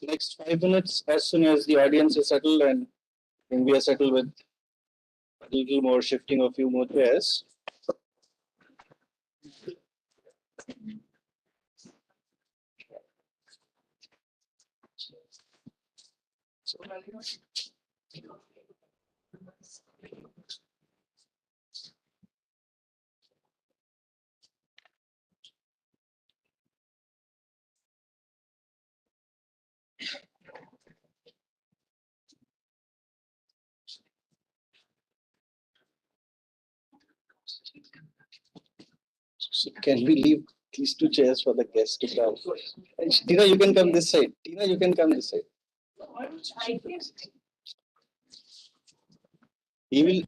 Next 5 minutes, as soon as the audience is settled and when we are settled with a little more shifting of few more chairs. So can we leave these two chairs for the guests to come? Tina, you can come this side. Tina, you can come this side. He will.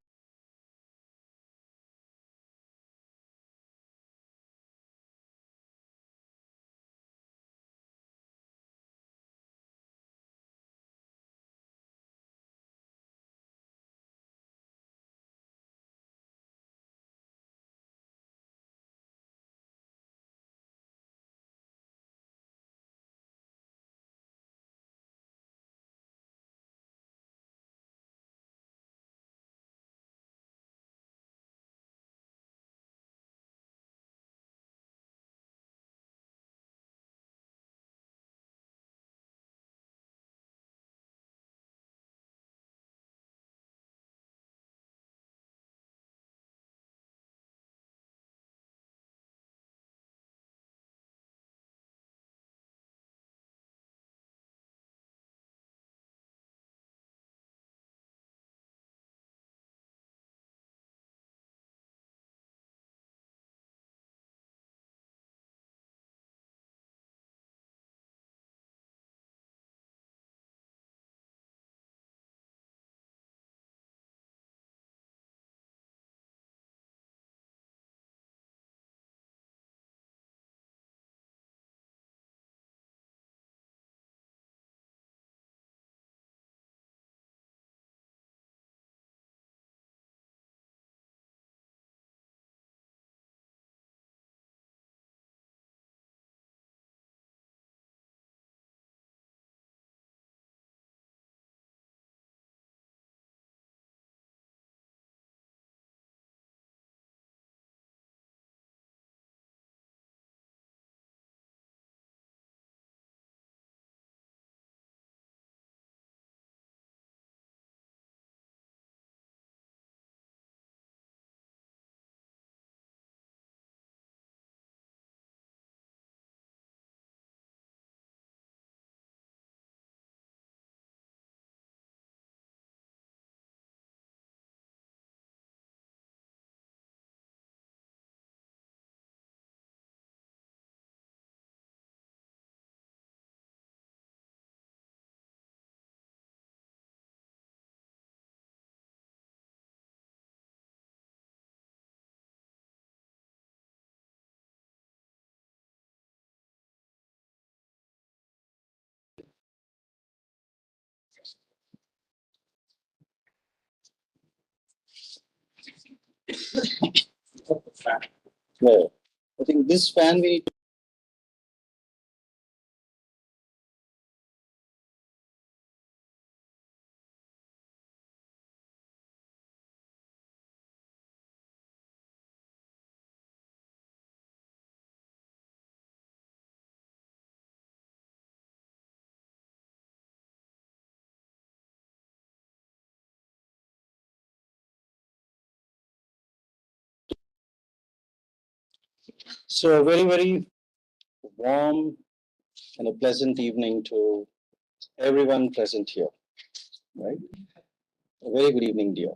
No, I think this fan will. So a very warm and a pleasant evening to everyone present here. Right. A very good evening, dear.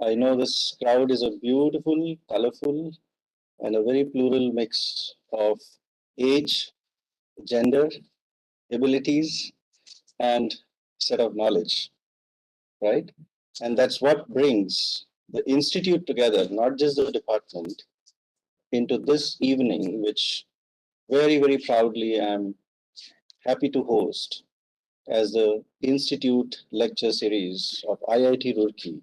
I know this crowd is a beautiful, colorful, and a very plural mix of age, gender, abilities, and set of knowledge, right? And that's what brings the institute together, not just the department, into this evening, which very proudly I'm happy to host as the Institute Lecture Series of IIT Roorkee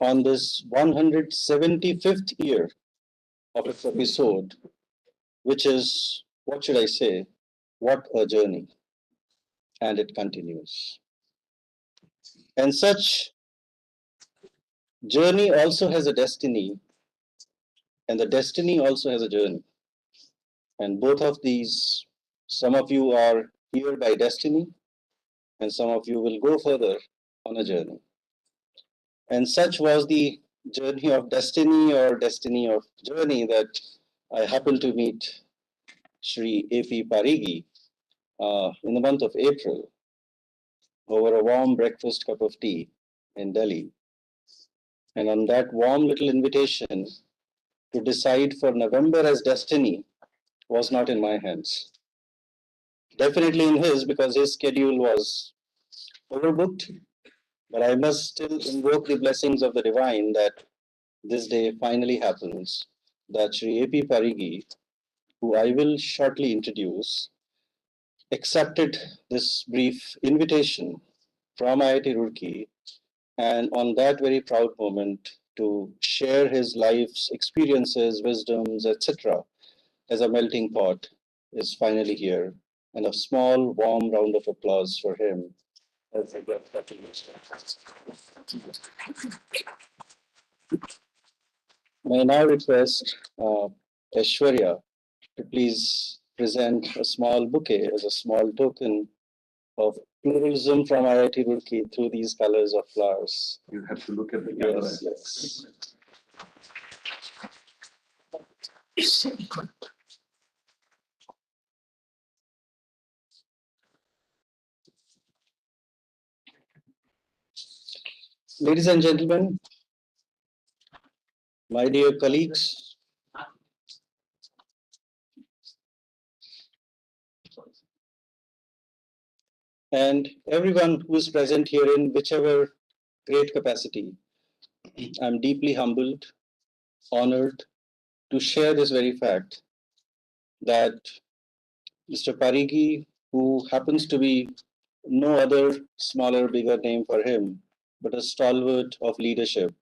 on this 175th year of its episode, which is, what should I say, what a journey. and it continues. And such journey also has a destiny, and the destiny also has a journey. And both of these, some of you are here by destiny, and some of you will go further on a journey. And such was the journey of destiny or destiny of journey that I happened to meet Shri A. Parigi in the month of April over a warm breakfast cup of tea in Delhi. And on that warm little invitation to decide for November as destiny was not in my hands. Definitely in his, because his schedule was overbooked, but I must still invoke the blessings of the divine that this day finally happens, that Shri A.P. Parigi, who I will shortly introduce, accepted this brief invitation from IIT Roorkee, and on that very proud moment to share his life's experiences, wisdoms, etc., as a melting pot is finally here, and a small warm round of applause for him. May I now request Aishwarya to please present a small bouquet as a small token of pluralism from IIT Roorkee through these colors of flowers. You have to look at the camera. Yes, yes. Ladies and gentlemen, my dear colleagues, and everyone who is present here in whichever great capacity, I'm deeply humbled, honored to share this very fact that Mr. Parigi, who happens to be no other smaller, bigger name for him, but a stalwart of leadership,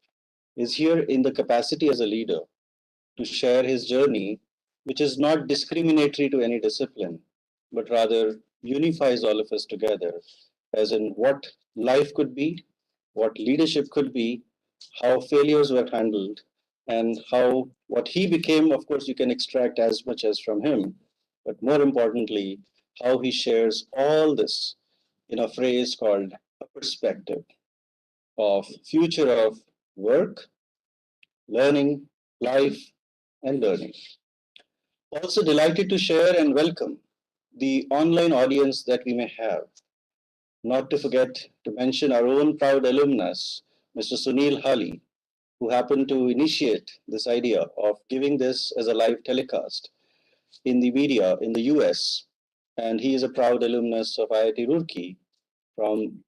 is here in the capacity as a leader to share his journey, which is not discriminatory to any discipline, but rather unifies all of us together, as in what life could be, what leadership could be, how failures were handled, and how what he became, of course, you can extract as much as from him, but more importantly, how he shares all this in a phrase called a perspective of future of work, learning, life, and learning. Also delighted to share and welcome the online audience that we may have. Not to forget to mention our own proud alumnus, Mr. Sunil Hali, who happened to initiate this idea of giving this as a live telecast in the media in the US. And he is a proud alumnus of IIT Roorkee from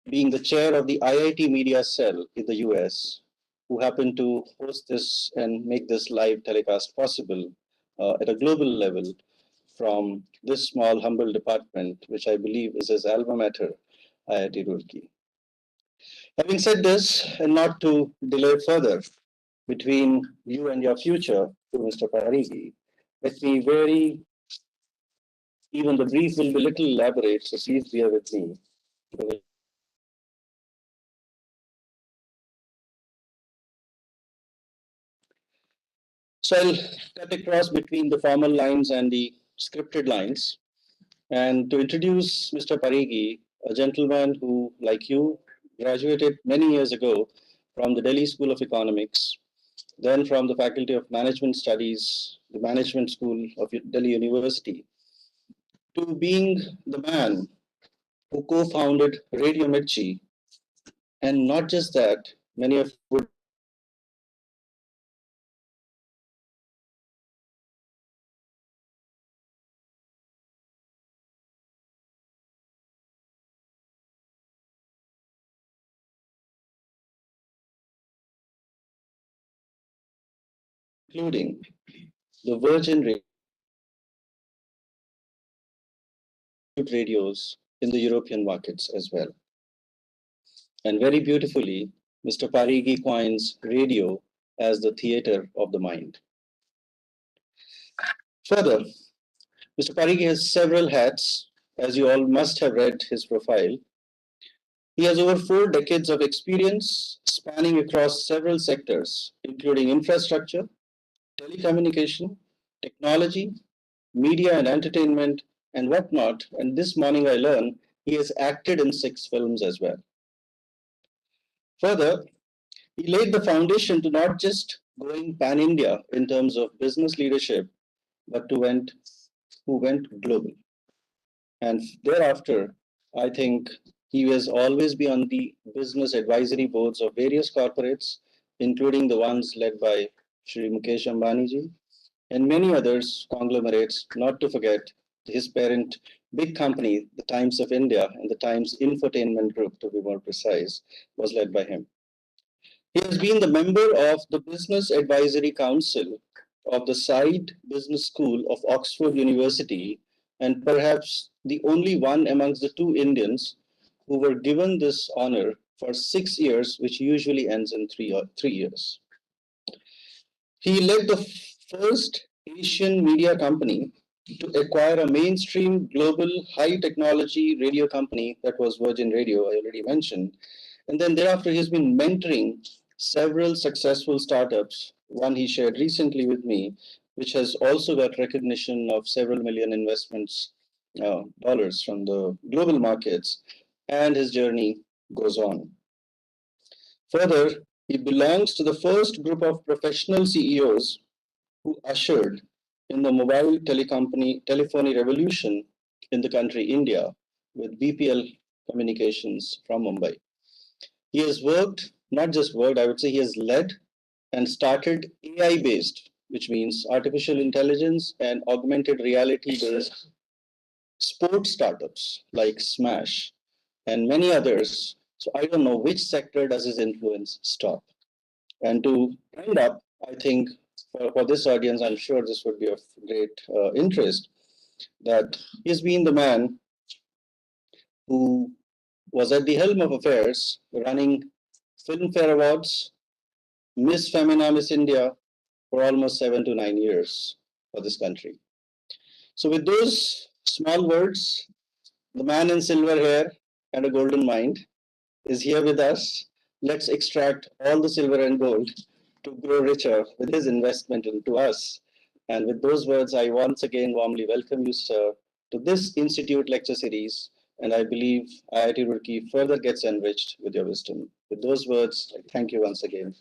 being the chair of the IIT Media Cell in the US, who happened to host this and make this live telecast possible at a global level from this small, humble department, which I believe is his alma mater, IIT Roorkee. Having said this, and not to delay further between you and your future to Mr. Parigi, let me very, even the brief will be little elaborate, so please bear with me. So I'll cut across between the formal lines and the scripted lines. And to introduce Mr. Parigi, a gentleman who, like you, graduated many years ago from the Delhi School of Economics, then from the Faculty of Management Studies, the Management School of Delhi University, to being the man who co-founded Radio Mirchi. And not just that, many of would including the Virgin radios in the European markets as well. And very beautifully, Mr. Parigi coins radio as the theater of the mind. Further, Mr. Parigi has several hats, as you all must have read his profile, he has over 4 decades of experience spanning across several sectors, including infrastructure, telecommunication, technology, media and entertainment, and whatnot. And this morning I learned he has acted in 6 films as well. Further, he laid the foundation to not just going pan India in terms of business leadership, but who went global. And thereafter, I think he has always been on the business advisory boards of various corporates, including the ones led by Shri Mukesh Ambani ji, and many others conglomerates, not to forget his parent big company, the Times of India and the Times Infotainment Group, to be more precise, was led by him. He has been the member of the Business Advisory Council of the Side Business School of Oxford University, and perhaps the only one amongst the two Indians who were given this honor for 6 years, which usually ends in 3 years. He led the first Asian media company to acquire a mainstream global high technology radio company that was Virgin Radio, I already mentioned. And then thereafter, he's been mentoring several successful startups. One he shared recently with me, which has also got recognition of several million investments dollars from the global markets, and his journey goes on. Further, he belongs to the first group of professional CEOs who ushered in the mobile telephony revolution in the country India with BPL communications from Mumbai. He has worked, not just worked, I would say he has led and started AI based, which means artificial intelligence and augmented reality based sports startups like Smash and many others. So I don't know which sector does his influence stop. And to end up, I think for this audience, I'm sure this would be of great interest, that he's been the man who was at the helm of affairs, running Filmfare Awards, Miss Femina, Miss India, for almost 7 to 9 years for this country. So with those small words, the man in silver hair and a golden mind is here with us. Let's extract all the silver and gold to grow richer with his investment into us. And with those words, I once again warmly welcome you, sir, to this Institute lecture series. And I believe IIT Roorkee further gets enriched with your wisdom. With those words, I thank you once again.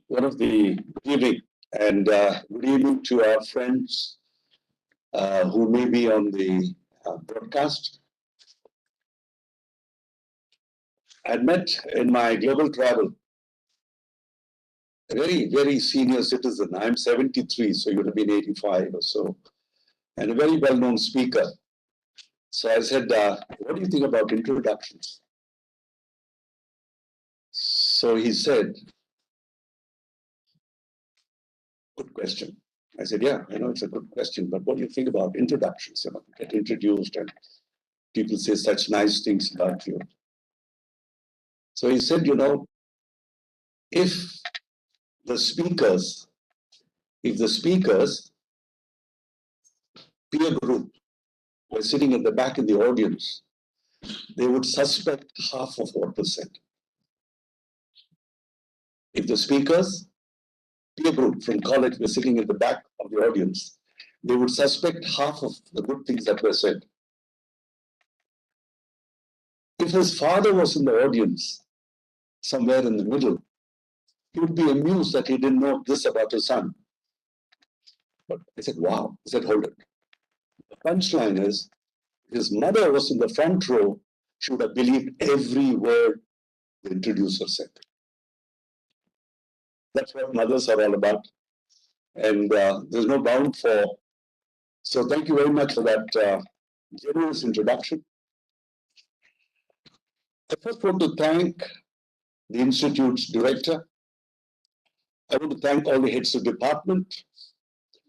One of the good evening, and good evening to our friends who may be on the broadcast. I met in my global travel a very, very senior citizen. I'm 73, so you would have been 85 or so, and a very well-known speaker. So I said, what do you think about introductions? So he said, good question. I said, yeah, I know it's a good question, but what do you think about introductions? You know, get introduced and people say such nice things about you. So he said, you know, if the speakers, peer group were sitting at the back in the audience, they would suspect half of what was said. If the speakers, peer group from college were sitting at the back of the audience, they would suspect half of the good things that were said. If his father was in the audience, somewhere in the middle, he would be amused that he didn't know this about his son. But I said, wow. I said, hold it. The punchline is, his mother was in the front row, she would have believed every word the introducer said. That's what mothers are all about. And there's no bound for. So thank you very much for that generous introduction. I first want to thank the Institute's director. I want to thank all the heads of department,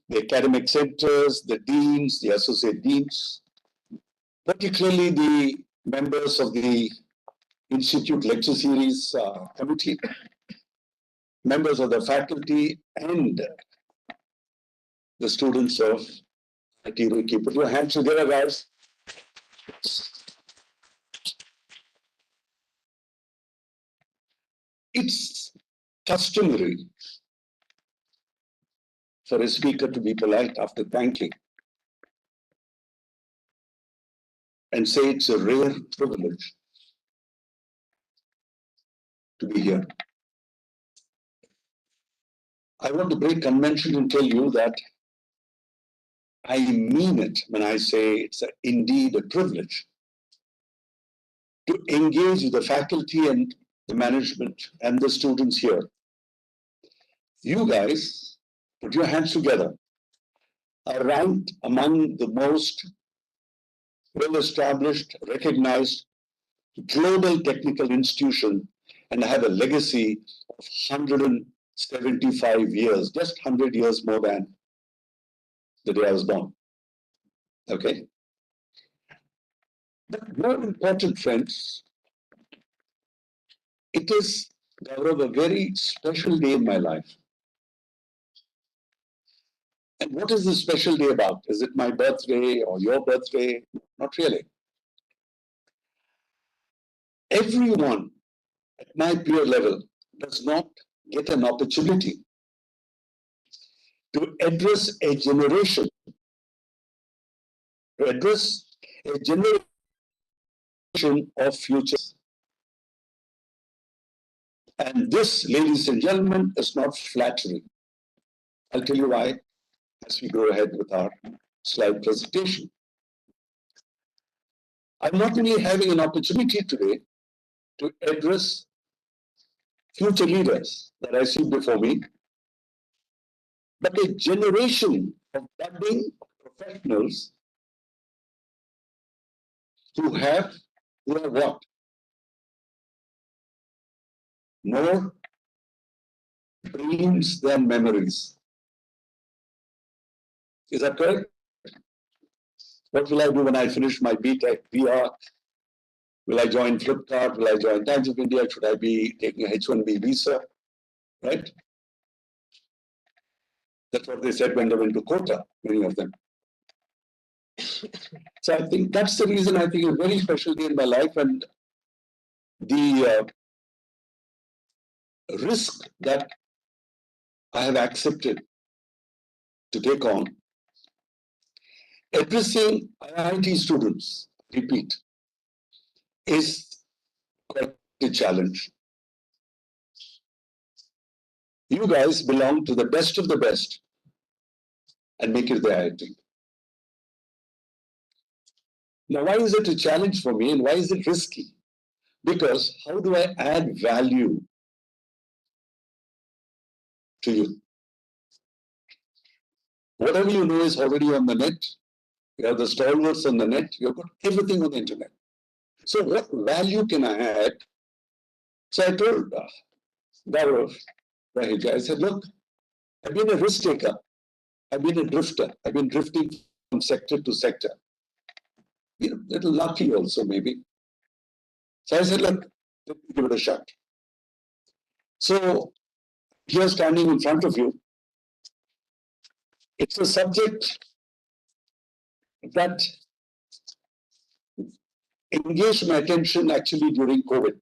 the academic centers, the deans, the associate deans, particularly the members of the Institute Lecture Series Committee, members of the faculty, and the students of IIT Roorkee. Put your hands together, guys. It's customary for a speaker to be polite after thanking and say it's a rare privilege to be here. I want to break convention and tell you that I mean it when I say it's indeed a privilege to engage with the faculty and the management and the students here. You guys, put your hands together, are ranked among the most well-established, recognized global technical institution and have a legacy of 175 years, just 100 years more than the day I was born. Okay? But more important, friends, it is, Gaurav, a very special day in my life. And what is this special day about? Is it my birthday or your birthday? Not really. Everyone at my peer level does not get an opportunity to address a generation, of futures. And this, ladies and gentlemen, is not flattery. I'll tell you why as we go ahead with our slide presentation. I'm not only having an opportunity today to address future leaders that I see before me, but a generation of budding professionals who are what? More dreams than memories. Is that correct? What will I do when I finish my BTech, PR? Will I join Flipkart? Will I join Times of India? Should I be taking a H-1B visa? Right? That's what they said when they went to Kota, many of them. So I think that's the reason I think a very special day in my life, and the risk that I have accepted to take on addressing IIT students, repeat, is quite a challenge. You guys belong to the best of the best and make it the IIT. Now, why is it a challenge for me and why is it risky? Because how do I add value to you? Whatever you know is already on the net. You have the stalwarts on the net. You've got everything on the internet. So what value can I add? So I told Gaurav, I said, look, I've been a risk taker. I've been a drifter. I've been drifting from sector to sector. You know, a little lucky also, maybe. So I said, look, let me give it a shot. So here standing in front of you, it's a subject that engaged my attention actually during COVID.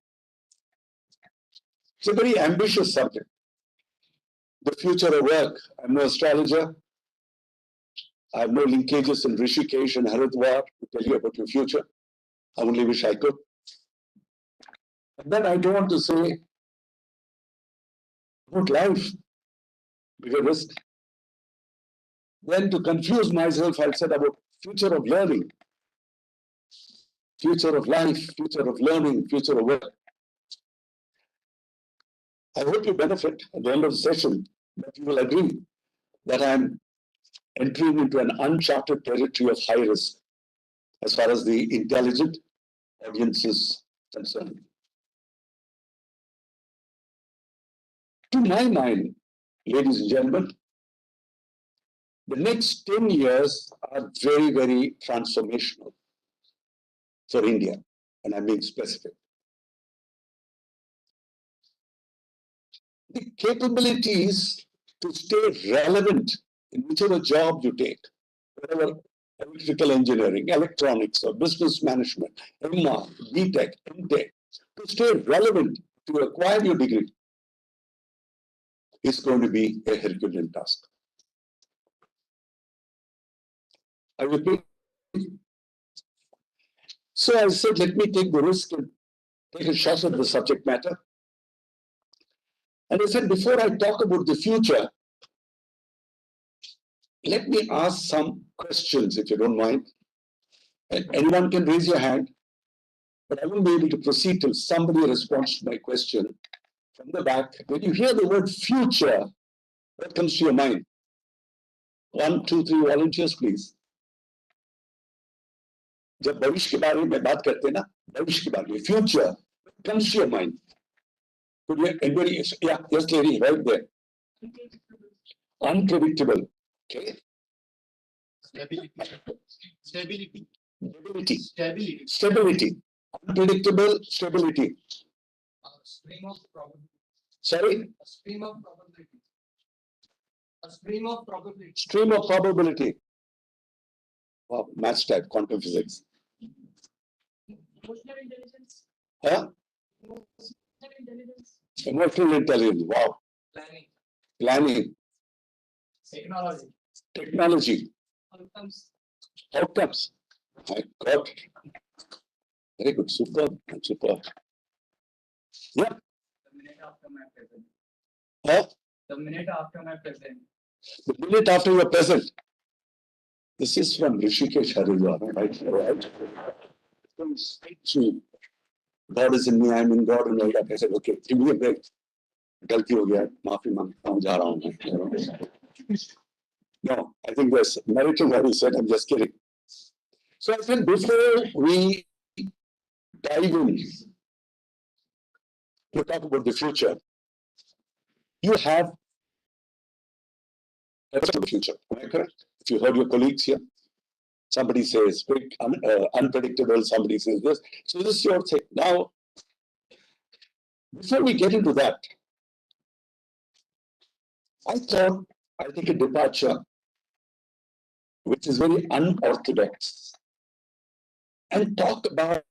It's a very ambitious subject. The future of work. I'm no astrologer. I have no linkages in Rishikesh and Haridwar to tell you about your future. I only wish I could. And then I don't want to say about life, bigger risk. Then to confuse myself, I said about future of learning, future of life, future of learning, future of work. I hope you benefit at the end of the session, that you will agree that I'm entering into an uncharted territory of high risk as far as the intelligent audience is concerned. To my mind, ladies and gentlemen, the next 10 years are very, very transformational. for India, and I'm being specific. The capabilities to stay relevant in whichever job you take, whatever electrical engineering, electronics, or business management, MR, BTech, MTech, to stay relevant, to acquire your degree, is going to be a Herculean task. I repeat. So I said, let me take the risk and take a shot at the subject matter. And I said, before I talk about the future, let me ask some questions, if you don't mind. And anyone can raise your hand, but I won't be able to proceed till somebody responds to my question from the back. When you hear the word future, what comes to your mind? 1, 2, 3 volunteers, please. जब भविष्य के बारे में बात करते हैं ना, भविष्य के बारे में, future, what comes to your mind? Could you, anybody, yeah, yes, lady, right there. Unpredictable. Okay. Stability. Stability. Stability. Stability. Stability. Unpredictable stability. A stream of probability. Sorry? A stream of probability. A stream of probability. Stream of probability. Wow, maths type, quantum physics. Emotional intelligence. Huh? Emotional intelligence. Emotional intelligence. Wow. Planning. Planning. Technology. Technology. Outcomes. Outcomes. My God. Very good. Superb. Superb. Yeah. The minute after my present. Huh? The minute after my present. The minute after your present. This is from Rishikesh Haridwar, right? Straight to God is in me, I'm in God, and all that. I said, okay, give me a break. गलती हो गया, माफी मांगता हूँ, जा रहा हूँ मैं. No, I think there's merit to what he said. I'm just kidding. So I said, before we dive in to talk about the future, you have a the future. Am I correct? If you heard your colleagues here, somebody says quick, unpredictable, somebody says this. So this is your thing. Now, before we get into that, I thought I'll take a departure which is very unorthodox and talk about,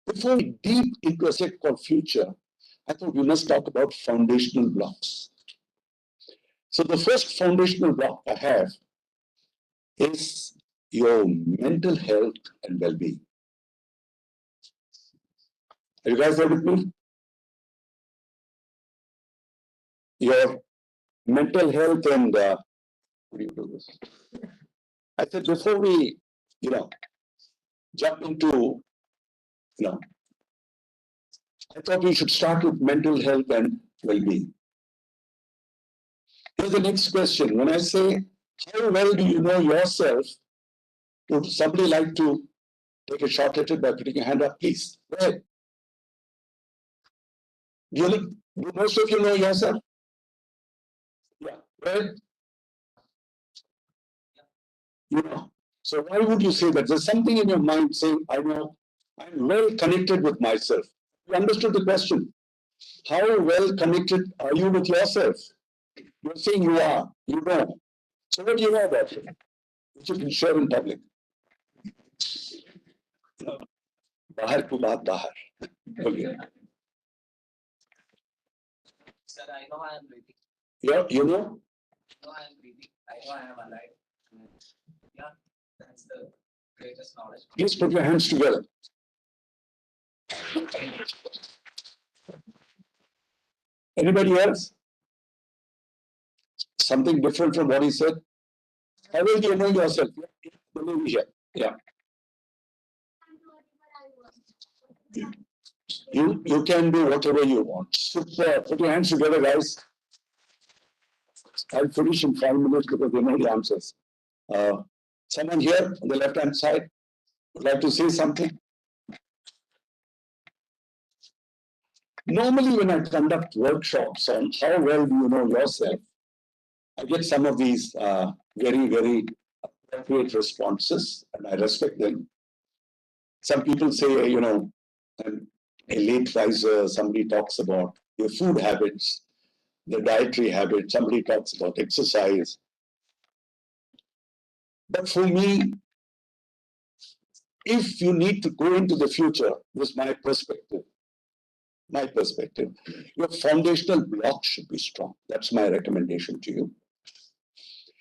before we deep into a subject called future, I thought we must talk about foundational blocks. So the first foundational block I have is your mental health and well-being. Are you guys there with me? Your mental health and what do you do this? I said before we, jump into, I thought we should start with mental health and well-being. Here's the next question. When I say, how well do you know yourself? Would somebody like to take a shot at it by putting a hand up, please? Go ahead. Do most of you know yourself? Yeah. Go ahead. You know. So why would you say that? There's something in your mind saying, I know, I'm well connected with myself. You understood the question. How well connected are you with yourself? You're saying you are. You know. So what do you know about it? Which you can share in public. Bahar ki baat bahar. Okay. Sir, I know I am breathing. Yeah, you know? I know I am breathing. I know I am alive. Yeah, that's the greatest knowledge. Please put your hands together. Anybody else? Something different from what he said? How will you know yourself? Believe here. Yeah. You can do whatever you want. Super. Put your hands together, guys. I'll finish in 5 minutes because they know the answers. Someone here on the left-hand side would like to say something? Normally, when I conduct workshops on how well do you know yourself, I get some of these very, very create responses, and I respect them. Some people say, you know, I'm a late riser, somebody talks about your food habits, the dietary habits, somebody talks about exercise. But for me, if you need to go into the future, this is my perspective, your foundational block should be strong. That's my recommendation to you.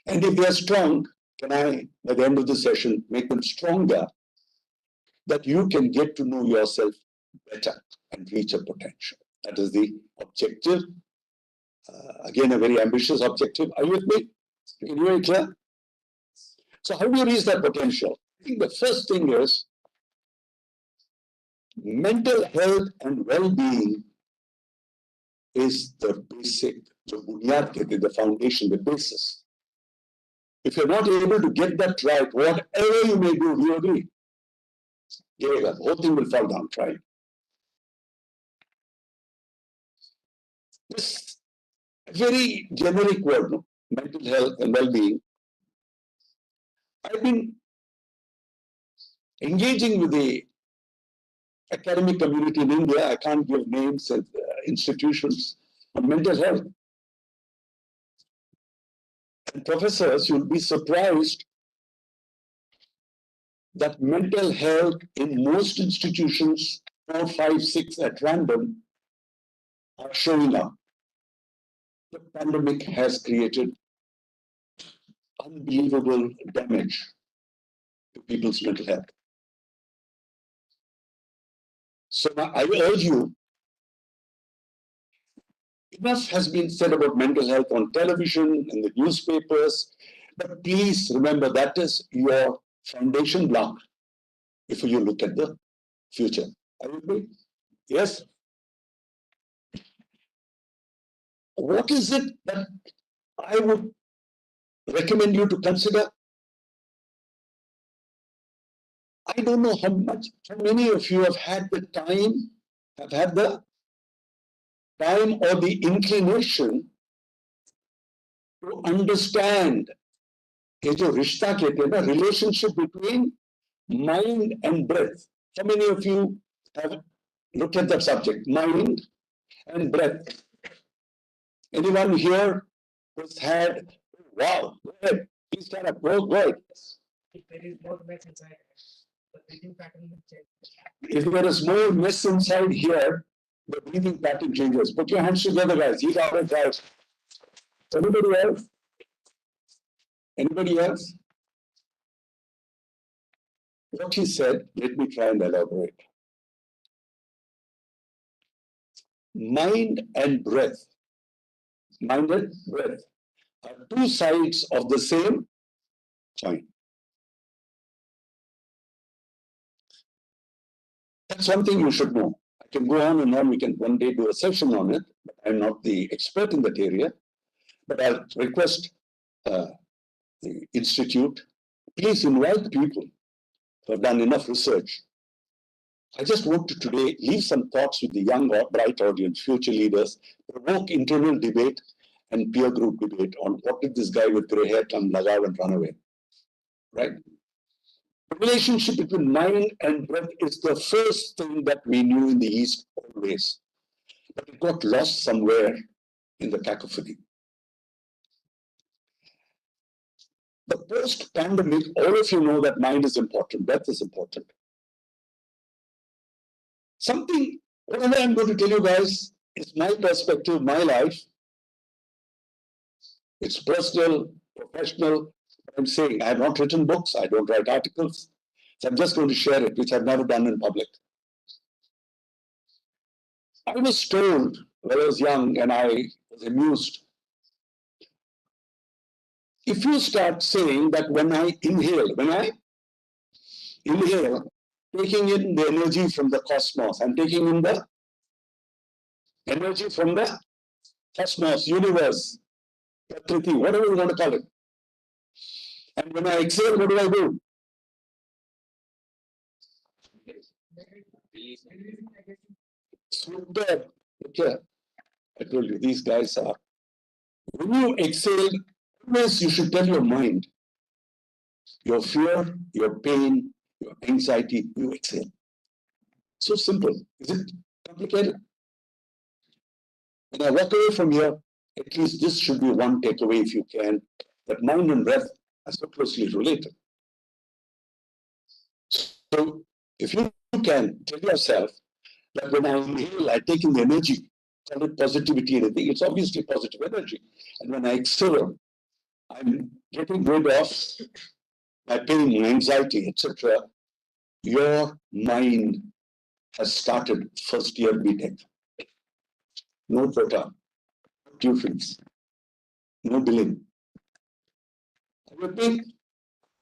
And if they are strong, can I, by the end of the session, make them stronger, that you can get to know yourself better and reach a potential. That is the objective. Again, a very ambitious objective. Are you with me? Can you hear it clear? So how do you reach that potential? I think the first thing is mental health and well-being is the basic, the foundation, the basis. If you're not able to get that right, whatever you may do, you agree, the whole thing will fall down, right? This very generic word, no? Mental health and well-being. I've been engaging with the academic community in India. I can't give names of institutions on mental health. And professors, you'll be surprised that mental health in most institutions, 4, 5, 6 at random, are showing up. The pandemic has created unbelievable damage to people's mental health. So I urge you, enough has been said about mental health on television, in the newspapers, but please remember that is your foundation block if you look at the future. Are you agree? Yes? What is it that I would recommend you to consider? I don't know how many of you have had the time or the inclination to understand ये जो रिश्ता कहते हैं ना, relationship between mind and breath. How many of you have looked at that subject, mind and breath? Anyone here who's had, wow, go ahead, please stand up, go ahead. If there is more mess inside, the breathing pattern will change. If there is more mess inside here, the breathing pattern changes. Put your hands together, guys. You got it, guys. Anybody else? Anybody else? What he said, let me try and elaborate. Mind and breath are two sides of the same coin. That's something you should know. I can go on and on. We can one day do a session on it. But I'm not the expert in that area. But I'll request the institute, please invite people who have done enough research. I just want to today leave some thoughts with the young or bright audience, future leaders, provoke internal debate and peer group debate on what did this guy with grey hair come, lagav and run away, right? The relationship between mind and breath is the first thing that we knew in the East always, but it got lost somewhere in the cacophony. The post-pandemic, all of you know that mind is important, breath is important. Something, whatever I'm going to tell you guys, is my perspective, my life. It's personal, professional. I'm saying I have not written books, I don't write articles. So I'm just going to share it, which I've never done in public. I was told when I was young and I was amused. If you start saying that when I inhale, taking in the energy from the cosmos, I'm taking in the energy from the cosmos, universe, Prakriti, whatever you want to call it. And when I exhale, what do I do? Superb. Okay. I told you, these guys are. When you exhale, always you should tell your mind, Your fear, your pain, your anxiety, you exhale. So simple. Is it complicated? When I walk away from here, at least this should be one takeaway if you can, that mind and breath are so closely related. So if you can tell yourself that when I inhale, I take in the energy, call it positivity, anything, it's obviously positive energy. And when I exhale, I'm getting rid of my pain, my anxiety, etc. Your mind has started first year BTech. No quota, no tuitions, no billing. I repeat,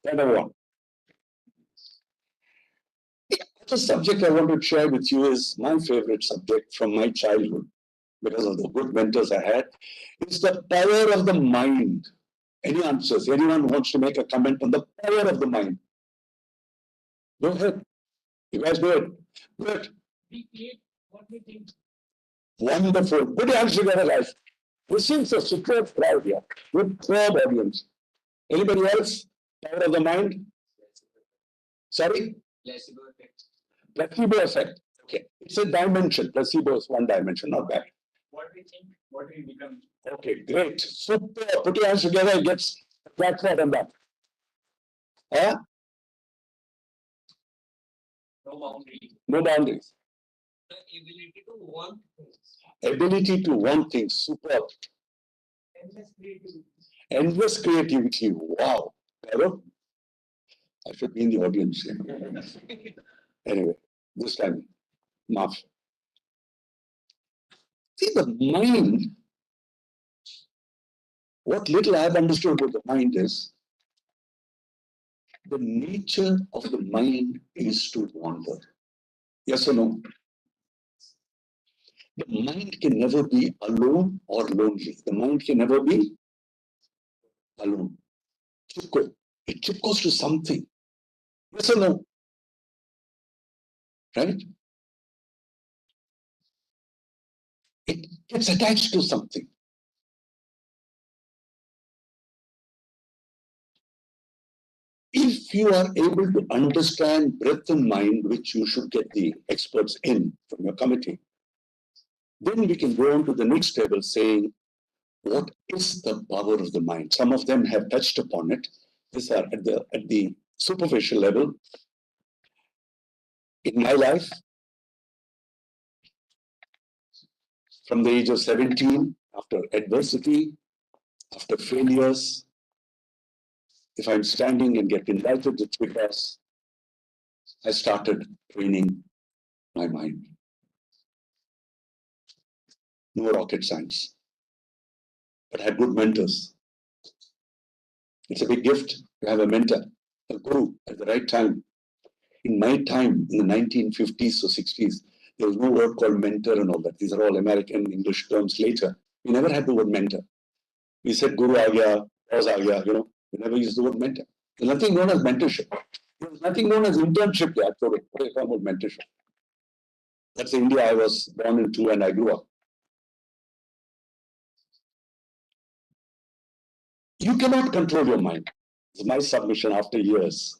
number one. The subject I want to share with you is my favorite subject from my childhood because of the good mentors I had. It's the power of the mind. Any answers? Anyone wants to make a comment on the power of the mind? Go ahead. You guys do it. Good. We create what we think. Wonderful. Put your hands together, guys. This is a superb crowd here. Good crowd audience. Anybody else? Power of the mind? Sorry? Placebo effect. Placebo effect. Okay. It's a dimension. Placebo is one dimension, not bad. What we think, what we become. Okay, great. Super. Put your hands together. It gets a clap on that. Huh? No boundary. No boundaries. The ability to want things. Ability to want things. Superb. Endless creativity. Endless creativity. Wow. Hello? I should be in the audience here. Anyway, this time, maaf. See, the mind, what little I have understood about the mind is, the nature of the mind is to wander. Yes or no? The mind can never be alone or lonely. The mind can never be alone. It chipkos to something. Yes or no? Right? It gets attached to something. If you are able to understand breath and mind, which you should get the experts in from your committee, then we can go on to the next table saying, what is the power of the mind? Some of them have touched upon it. These are at the superficial level. In my life, from the age of 17, after adversity, after failures, if I'm standing and get invited, it's because I started training my mind. No rocket science, but I had good mentors. It's a big gift to have a mentor, a guru at the right time. In my time, in the 1950s or 60s, there was no word called mentor and all that. These are all American English terms later. We never had the word mentor. We said guru aa gaya, boss aa gaya, we never used the word mentor. There's nothing known as mentorship. There's nothing known as internship yet. What do you call mentorship? That's the India I was born into and I grew up. You cannot control your mind. It's my submission after years.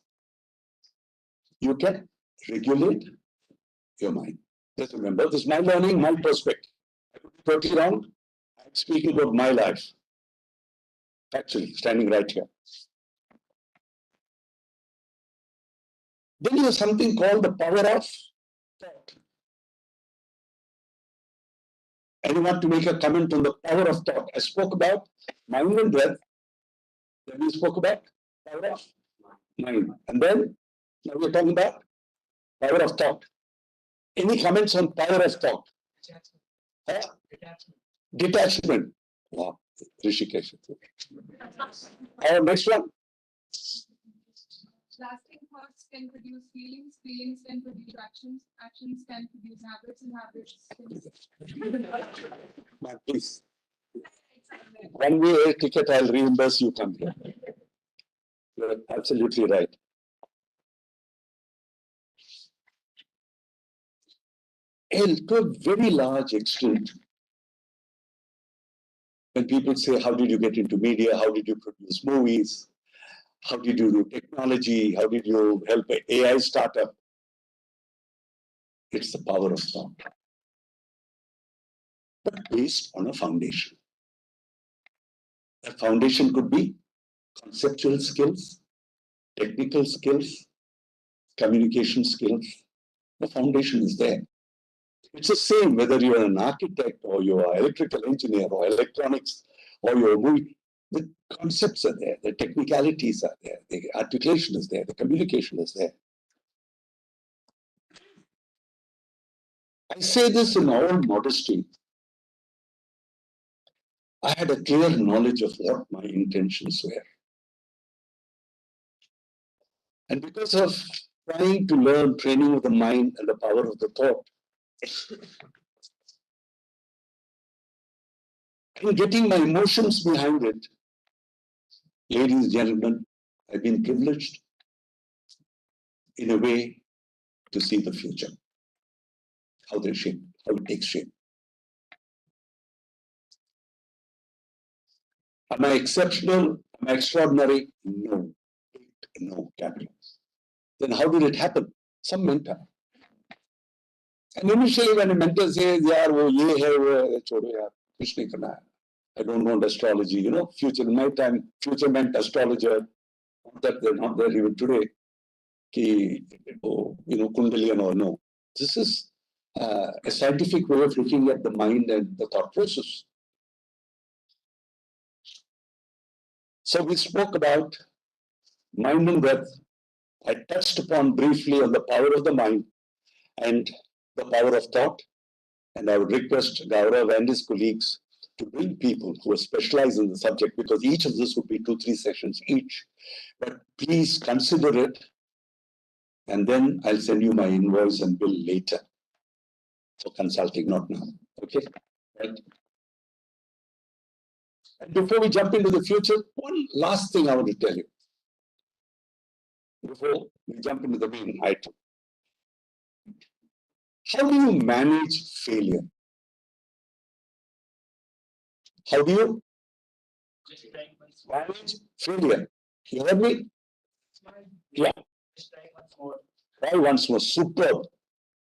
You can regulate your mind. Just remember, this is my learning, my perspective. I could be totally wrong. I'm speaking about my life. Actually, standing right here. Then there's something called the power of thought. Anyone to make a comment on the power of thought? I spoke about mind and breath. Then we spoke about power of mind. And then now we're talking about power of thought. Any comments on power of thought? Detachment. Detachment. Wow. Rishikesh. Next one. Lasting thoughts can produce feelings, feelings can produce actions, actions can produce habits, and habits can... Man, please. One way air ticket, I'll reimburse you come here. You're absolutely right. And to a very large extent, when people say, how did you get into media? How did you produce movies? How did you do technology? How did you help an AI startup? It's the power of thought, but based on a foundation. That foundation could be conceptual skills, technical skills, communication skills. The foundation is there. It's the same whether you're an architect or you're an electrical engineer or electronics or you're a movie. The concepts are there, the technicalities are there, the articulation is there, the communication is there. I say this in all modesty. I had a clear knowledge of what my intentions were. And because of trying to learn training of the mind and the power of the thought, and getting my emotions behind it, ladies and gentlemen, I've been privileged in a way to see the future, how they shape, how it takes shape. Am I exceptional? Am I extraordinary? No. No, capital. Then how did it happen? Some mentor. And initially when a mentor says, yaar, wo ye hai, wo hai, chodo yaar, kuch nahi karna hai. I don't want astrology, future, in my time, future meant astrologer, not that they're not there even today, ki, Kundalian or no. This is a scientific way of looking at the mind and the thought process. So we spoke about mind and breath. I touched upon briefly on the power of the mind and the power of thought. And I would request Gaurav and his colleagues to bring people who are specialized in the subject, because each of this would be 2-3 sessions each. But please consider it, and then I'll send you my invoice and bill later for consulting, not now. Okay? Right? And before we jump into the future, one last thing I want to tell you. Before we jump into the main item. How do you manage failure? How do you manage failure? You heard me? Yeah. Try once more. Superb.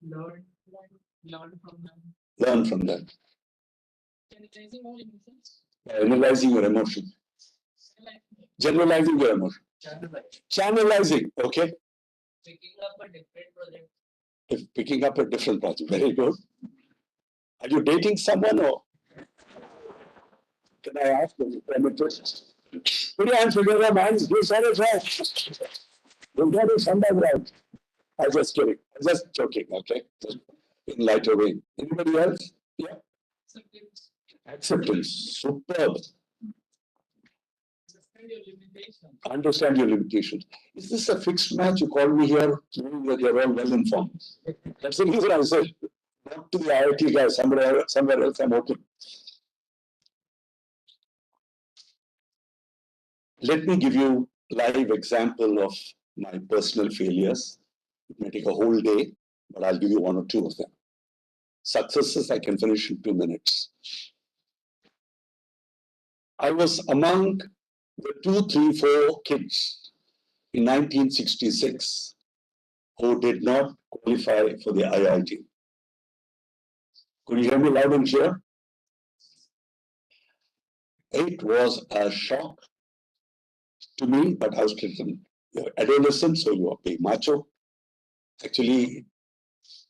Learn from them. Learn from that. Generalizing all emotions. Analyzing your emotion. Generalizing your emotion. Channelizing. Okay. Picking up a different project. If picking up a different project. Very good. Are you dating someone or? Can I ask you? Put your hands together, man. You said it right. You got it somewhere right. I'm just kidding. I'm just joking, okay? Just in lighter way. Anybody else? Yeah. Acceptance. Superb. Understand your limitations. Understand your limitations. Is this a fixed match? You called me here, knowing that you're all well informed. That's the reason I said, not to the IIT guys, somewhere else I'm open. Let me give you a live example of my personal failures. It may take a whole day, but I'll give you 1 or 2 of them. Successes I can finish in 2 minutes. I was among the 2, 3, 4 kids in 1966 who did not qualify for the IIT. Could you hear me loud and clear? It was a shock to me, but I was still adolescent, so you are being macho. Actually,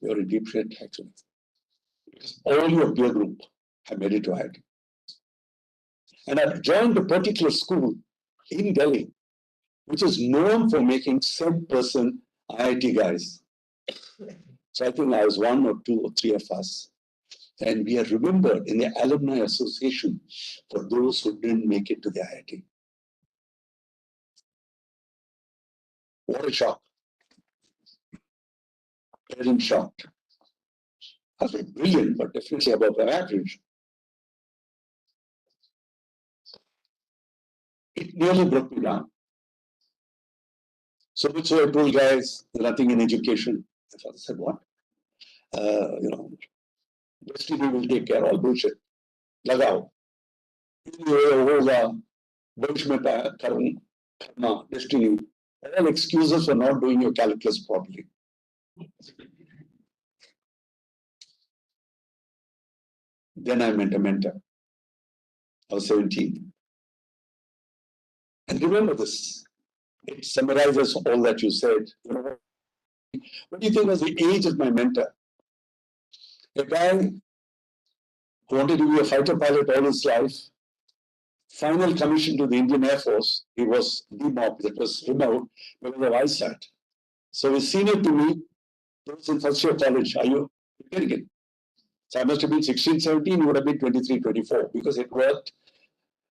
you're in deep shit, actually. Because all your peer group have made it to IIT. And I've joined a particular school in Delhi, which is known for making 7% IIT guys. So I think I was 1 or 2 or 3 of us. And we are remembered in the Alumni Association for those who didn't make it to the IIT. What a shock. Very shocked. I was brilliant, but definitely above the average. It nearly broke me down. So I told guys, nothing in education. My father said, what? Destiny will take care of all bullshit. Lagao. होगा भविष्य में करूँ karma, destiny, all excuses for not doing your calculus properly. Then I met a mentor. I was 17. And remember this, it summarizes all that you said. You know, what do you think was the age of my mentor? A guy who wanted to be a fighter pilot all his life, final commission to the Indian Air Force, he was demobbed, that was removed because of eyesight. So his senior to me, he was in first year college. Are you getting it? So I must have been 16, 17, he would have been 23, 24, because it worked,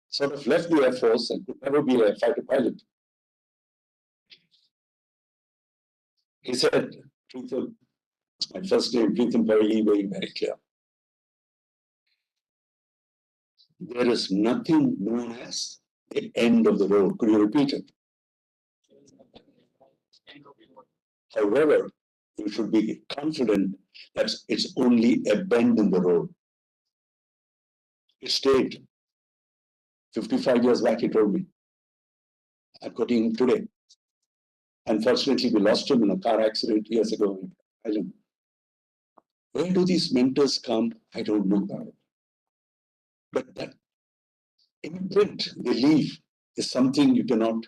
sort of left the Air Force and could never be a fighter pilot. He said, Preetham, my first name, Preetham Parigi, very clear. There is nothing known as the end of the road. Could you repeat it? However, you should be confident that it's only a bend in the road. It stayed. 55 years back, he told me. I'm quoting him today. Unfortunately, we lost him in a car accident years ago in Ireland. Where do these mentors come? I don't know about it. But that imprint they leave is something you cannot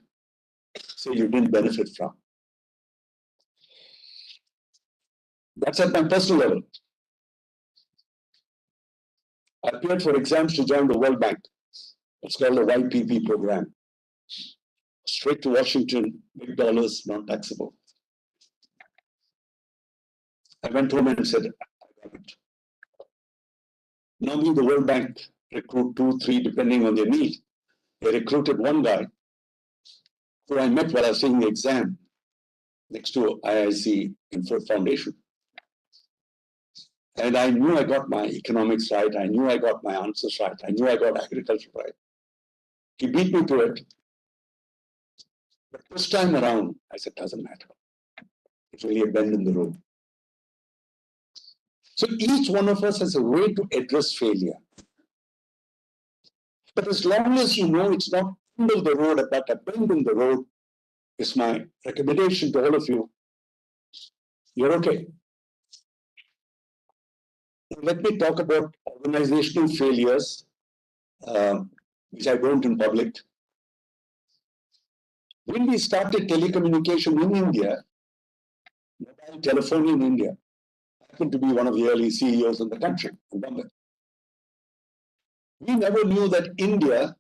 say you didn't benefit from. That's at my personal level. I appeared for exams to join the World Bank. It's called the YPP program. Straight to Washington, big dollars, non-taxable. I went home and said, I got it. Normally the World Bank recruit 2, 3, depending on their need. They recruited one guy who I met while I was taking the exam next to IIT Foundation. And I knew I got my economics right. I knew I got my answers right. I knew I got agriculture right. He beat me to it. But this time around, I said, doesn't matter. It's really a bend in the road. So each one of us has a way to address failure. But as long as you know it's not end of the road, but a bend in the road, is my recommendation to all of you. You're okay. Let me talk about organizational failures, which I don't in public. When we started telecommunication in India, mobile telephony in India, I happened to be one of the early CEOs in the country, in Bombay. We never knew that India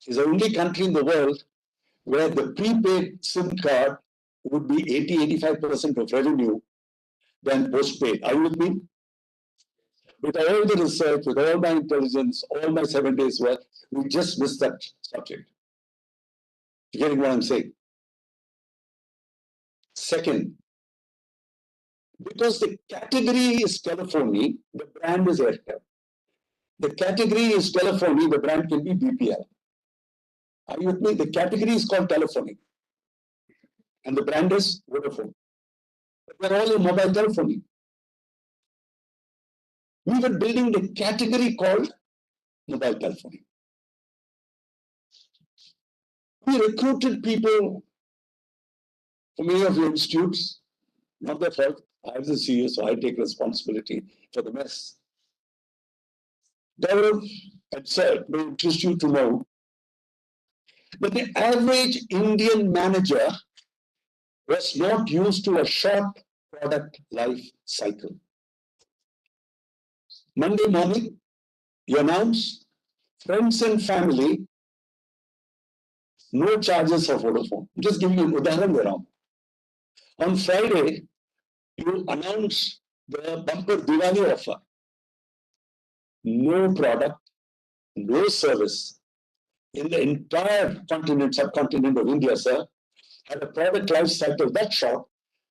is the only country in the world where the prepaid SIM card would be 80-85% of revenue than postpaid. Are you with me? With all the research, with all my intelligence, all my 7 days work, we just missed that subject. You getting what I'm saying? Second, because the category is telephony, the brand is Airtel. The category is telephony, the brand can be BPL. Are you with me? The category is called telephony. And the brand is Vodafone. But we're all in mobile telephony. We were building the category called mobile telephony. We recruited people from many of your institutes, not their fault. I was the CEO, so I take responsibility for the mess. Gaurav had said, may interest you to know that the average Indian manager was not used to a short product life cycle. Monday morning, you announce friends and family, no charges for Vodafone. I'm just giving you an udaharan around. On Friday, you announce the bumper Diwali offer. No product, no service in the entire continent, subcontinent of India, sir, had a product life cycle that short.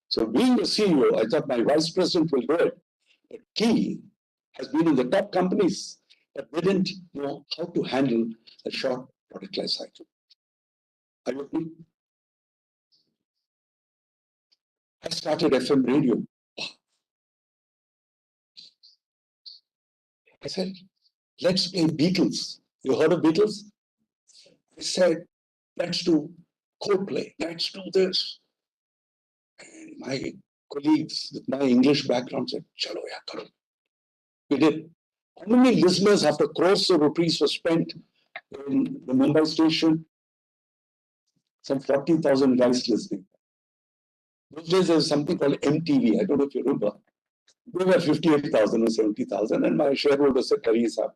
So being the CEO, I thought my vice president will do it. But he has been in the top companies, but they didn't know how to handle a short product life cycle. Are you with me? I started FM radio. I said, let's play Beatles. You heard of Beatles? I said, let's do Coldplay, let's do this. And my colleagues with my English background said, Chalo, ya karo. We did. How many listeners after crores of rupees were spent in the Mumbai station? Some 40,000 guys listening. Those days there was something called MTV. I don't know if you remember. They were 58,000 or 70,000, and my shareholder said, Teresa,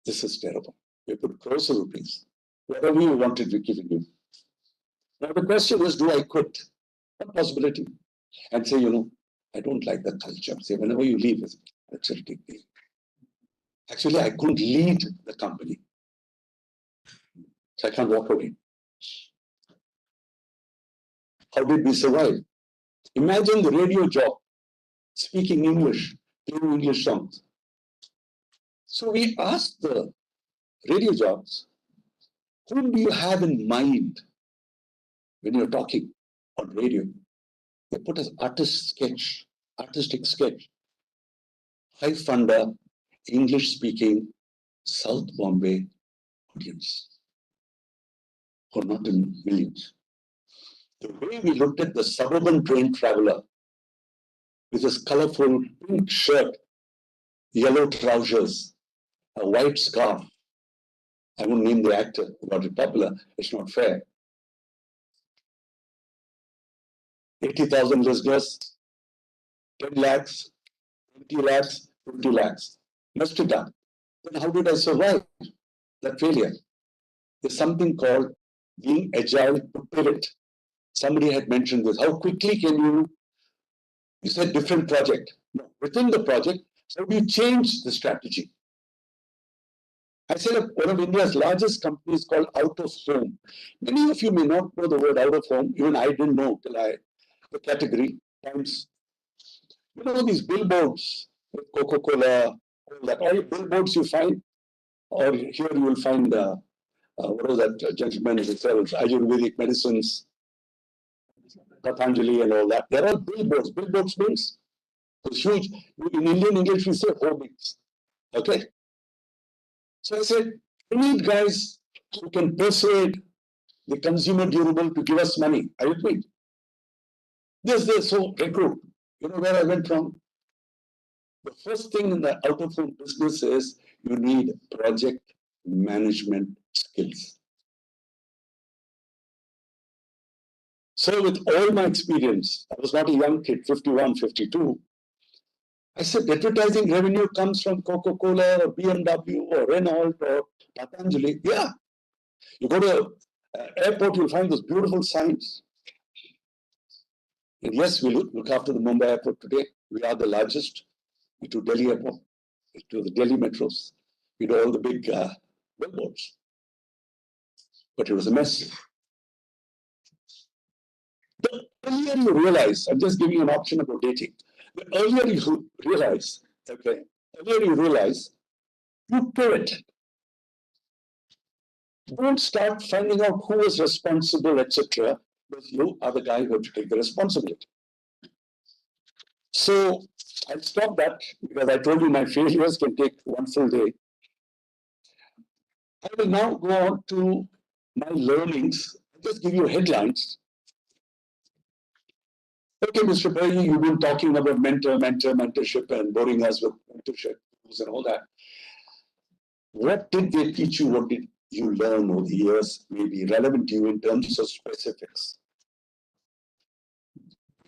this is terrible. We put crores of rupees. Whatever you wanted, we're giving you. Now the question is, do I quit? What possibility? And say, I don't like the culture. Say, whenever you leave, that's a big deal. Actually, I couldn't lead the company. So I can't walk away. How did we survive? Imagine the radio job, speaking English, playing English songs. So we asked the radio jobs, whom do you have in mind when you're talking on radio? They put as artistic sketch. High funder, English speaking, South Bombay audience. Or not in millions. The way we looked at the suburban train traveler with his colorful pink shirt, yellow trousers, a white scarf. I won't name the actor who got it popular. It's not fair. 80,000 listeners, 10 lakhs, 20 lakhs, 50 lakhs. Messed it up. Then how did I survive that failure? There's something called being agile to pivot. Somebody had mentioned this. How quickly can you said different project. No, within the project, how do you change the strategy? I said one of India's largest companies called Out of Home. Many of you may not know the word out of home. Even I didn't know till the category times. These billboards with Coca-Cola, all that. All billboards you find, or here you will find, what was that gentleman who sells Ayurvedic medicines, Patanjali and all that. They're all billboards. Billboards means it's huge. In Indian English, we say hoardings. Okay? So I said, we need guys who can persuade the consumer durable to give us money. Are you with me? This, so recruit. You know where I went from? The first thing in the out-of-home business is you need project management skills. So with all my experience, I was not a young kid, 51, 52. I said, advertising revenue comes from Coca-Cola or BMW or Renault or Patanjali. Yeah. You go to an airport, you'll find those beautiful signs. And yes, we look after the Mumbai airport today. We are the largest. We do Delhi airport. We do the Delhi metros. We do all the big billboards. But it was a mess. The earlier you realize, I'm just giving you an option about dating. The earlier you realize, you pivot. Don't start finding out who is responsible, etc. Because you are the guy who has to take the responsibility. So I'll stop that because I told you my failures can take one full day. I will now go on to my learnings. I'll just give you headlines. Okay, Mr. Parigi, you've been talking about mentorship and boring us with mentorship and all that. What did they teach you? What did you learn over the years may be relevant to you in terms of specifics?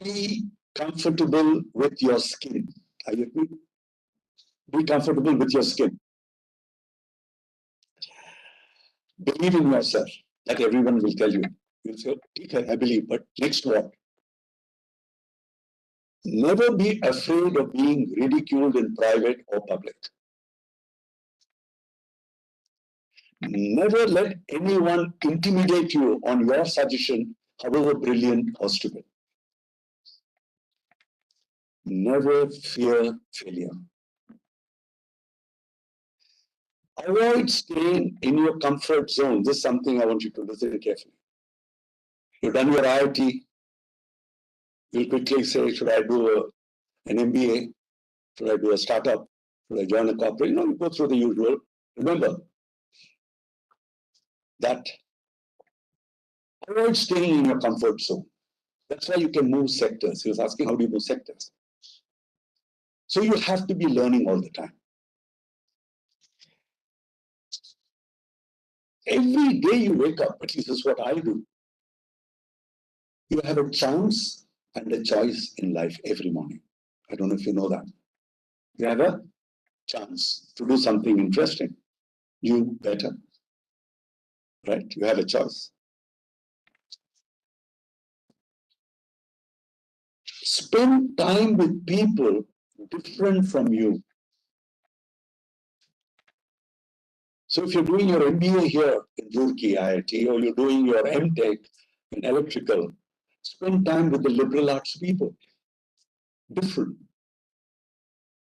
Be comfortable with your skin. Are you with me? Be comfortable with your skin. Believe in yourself. Like everyone will tell you. You'll say, okay, I believe, but next what? Never be afraid of being ridiculed in private or public. Never let anyone intimidate you on your suggestion, however brilliant or stupid. Never fear failure. Avoid staying in your comfort zone. This is something I want you to listen carefully. You've done your IIT. You'll quickly say, should I do an MBA? Should I do a startup? Should I join a corporate? You go through the usual. Remember that Avoid staying in your comfort zone. That's why you can move sectors. He was asking, how do you move sectors? So you have to be learning all the time. Every day you wake up, at least this is what I do, you have a chance and a choice in life every morning. I don't know if you know that. You have a chance to do something interesting, you better, right? You have a choice. Spend time with people different from you. So if you're doing your MBA here in Roorkee, IIT, or you're doing your MTech in electrical, spend time with the liberal arts people. Different.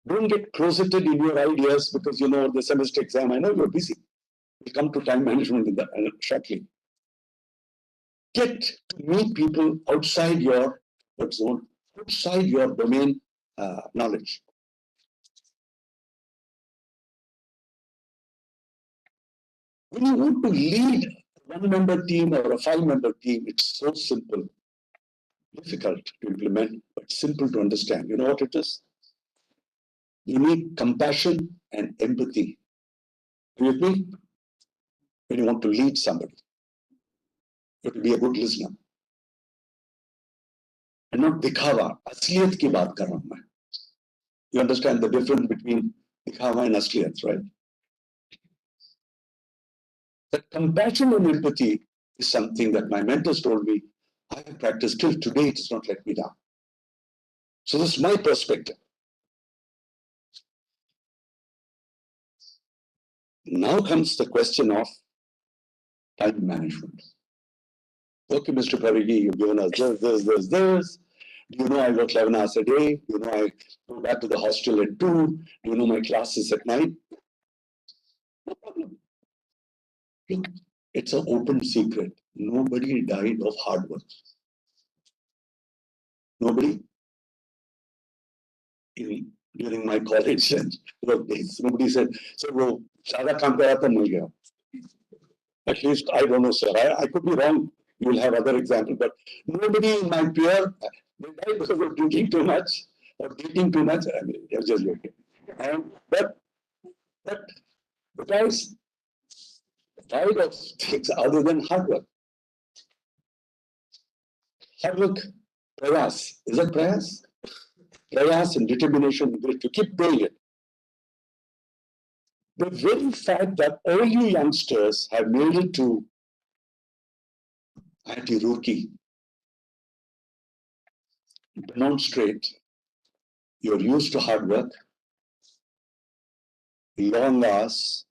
Don't get closeted in your ideas because you know the semester exam. I know you're busy. We'll come to time management in that shortly. Get to meet people outside your zone, outside your domain knowledge. When you want to lead a one-member team or a five-member team, it's so simple. Difficult to implement, but simple to understand. You know what it is? You need compassion and empathy. Are you with me? When you want to lead somebody, you have to be a good listener. And not दिखावा, असलियत की बात कर रहा हूं मैं. You understand the difference between दिखावा and asliят, right? That compassion and empathy is something that my mentors told me I have practiced till today. It has not let me down. So this is my perspective. Now comes the question of time management. Okay, Mr. Parigi, you've given us this. Do you know I work 11 hours a day? Do you know I go back to the hostel at 2? Do you know my classes at 9? No problem. Look, it's an open secret. Nobody died of hard work. Nobody. During my college and work days, nobody said, "So, wo ज़्यादा काम करा तो मिल गया." At least I don't know, sir. I could be wrong. You will have other examples, but nobody in my peer they died because of drinking too much or dating too much. I mean, they're just joking. But the guys died of things other than hard work. Hard work, prayas. Is that prayas? Prayas and determination to keep doing it. The very fact that all you youngsters have made it to IIT Roorkee demonstrate you're used to hard work, long hours,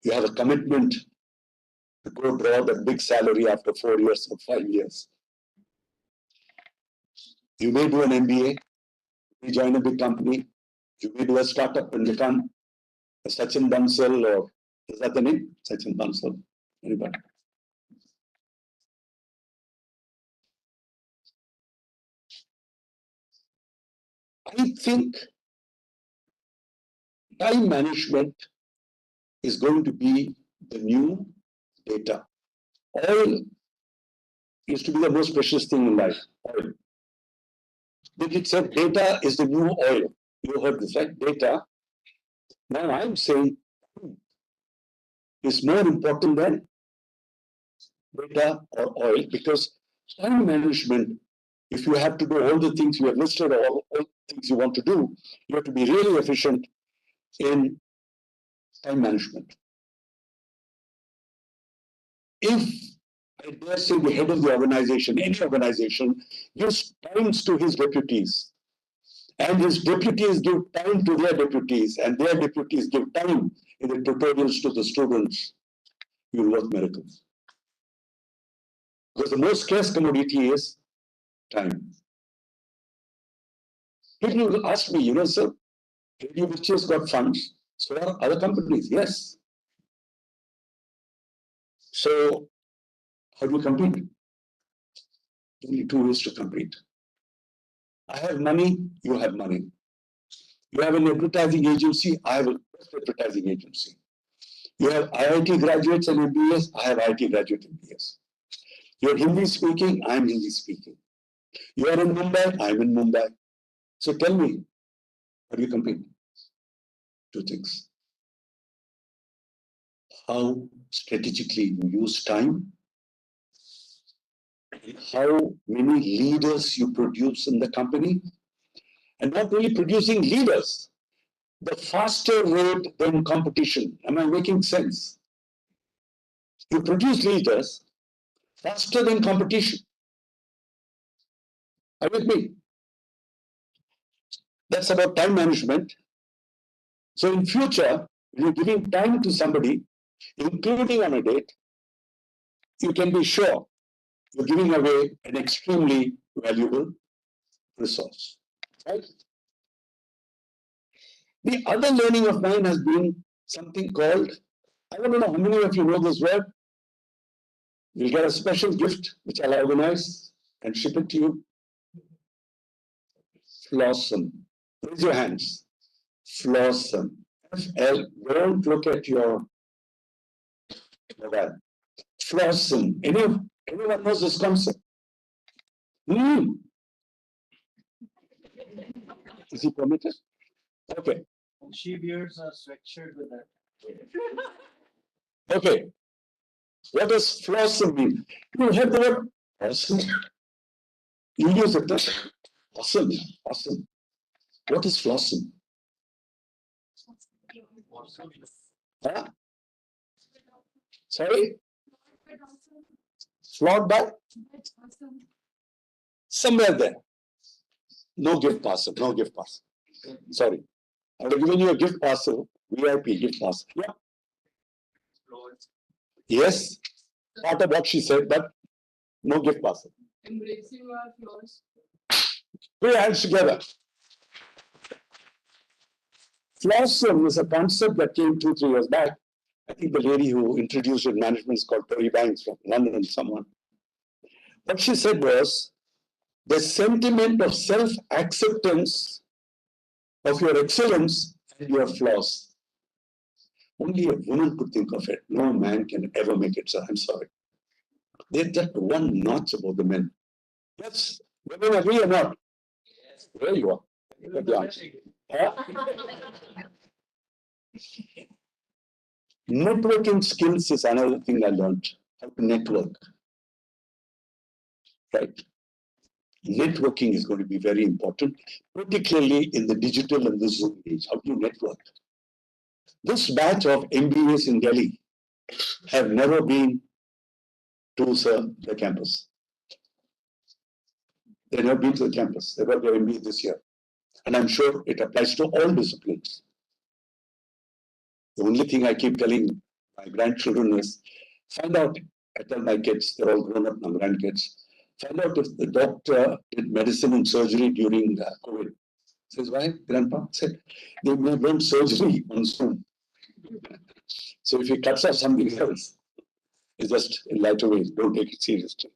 you have a commitment to go draw that big salary after 4 years or 5 years. You may do an MBA, you may join a big company, you may do a startup and become a Sachin Bansal, or is that the name? Sachin Bansal. Anybody? I think time management is going to be the new data. Oil used to be the most precious thing in life. Oil. But it said data is the new oil. You heard this, right? Data. Now I'm saying is more important than data or oil, because time management, if you have to do all the things you have listed, all the things you want to do, you have to be really efficient in time management. If I dare say the head of the organization, any organization, gives times to his deputies, and his deputies give time to their deputies, and their deputies give time in the tutorials to the students, you'll work miracles. Because the most scarce commodity is time. People will ask me, sir, Radio Mirchi has got funds, so are other companies. Yes. So, how do you compete? Only two ways to compete. I have money, you have money. You have an advertising agency, I have a advertising agency. You have IIT graduates and MBAs, I have IIT graduate MBAs. You're Hindi speaking, I'm Hindi speaking. You are in Mumbai, I'm in Mumbai. So tell me, how do you compete? Two things. How strategically you use time, how many leaders you produce in the company, and not only producing leaders, the faster rate than competition. Am I making sense? You produce leaders faster than competition. Are you with me? That's about time management. So in future, when you're giving time to somebody, including on a date, you can be sure you're giving away an extremely valuable resource. Right? The other learning of mine has been something called, I don't know how many of you know this word. You'll get a special gift which I'll organize and ship it to you. Flossom. Raise your hands. Flossom. FL. Don't look at your mobile. Flossom. Anyone knows this concept? Is he permitted? Okay. She wears a sweatshirt with that. Okay. What does flossom mean? You have the word awesome. You use it. Awesome. Awesome. What is flossom? Huh? Sorry? Flawed by? Somewhere there. No gift parcel. No gift parcel. Sorry. I would have given you a gift parcel. VIP gift parcel. Yeah. Yes. Part of what she said, but no gift parcel. Embracing our flaws. Put your hands together. Flossom is a concept that came 2-3 years back. I think the lady who introduced it in management is called Parigi from London and someone. What she said was the sentiment of self-acceptance of your excellence and your flaws. Only a woman could think of it. No man can ever make it, sir. I'm sorry. They're just one notch above the men. Yes, women agree or not? Yes. There you are. Good answer. Networking skills is another thing I learned. How to network. Right? Networking is going to be very important, particularly in the digital and the Zoom age. How do you network? This batch of MBAs in Delhi have never been to the campus. They've never been to the campus. They got their MBA this year. And I'm sure it applies to all disciplines. The only thing I keep telling my grandchildren is, find out, I tell my kids, they're all grown up now, grandkids, find out if the doctor did medicine and surgery during COVID. Says, why, Grandpa? Said, they may have learned surgery on Zoom. So if he cuts off something else, it's just in lighter ways, don't take it seriously.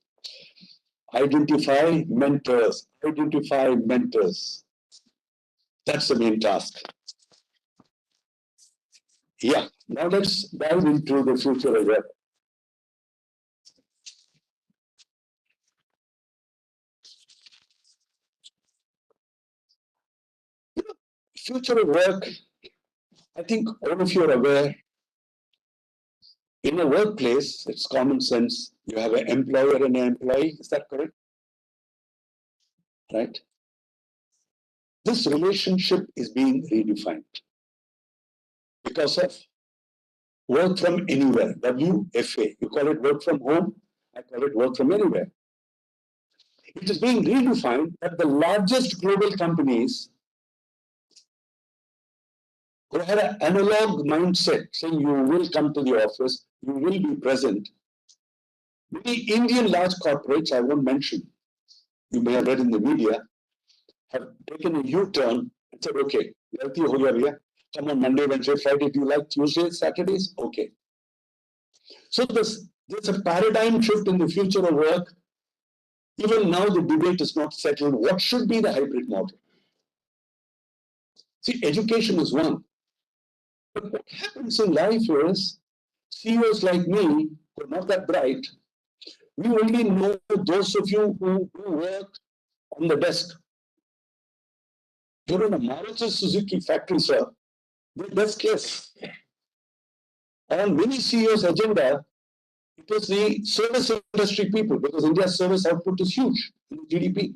Identify mentors. Identify mentors. That's the main task. Yeah, now let's dive into the future of work. Future of work, I think all of you are aware, in a workplace, it's common sense, you have an employer and an employee, is that correct? Right? This relationship is being redefined because of work from anywhere, WFA. You call it work from home, I call it work from anywhere. It is being redefined that the largest global companies who had an analog mindset, saying you will come to the office, you will be present. Many Indian large corporates, I won't mention, you may have read in the media, have taken a U-turn and said, okay, come on Monday, Wednesday, Friday, do you like Tuesdays, Saturdays? Okay. So there's a paradigm shift in the future of work. Even now, the debate is not settled. What should be the hybrid model? See, education is one. But what happens in life is CEOs like me, who are not that bright, we only know those of you who work on the desk. You're in a Maruti Suzuki factory, sir. They're deskless. On many CEOs' agenda, it was the service industry people, because India's service output is huge in the GDP.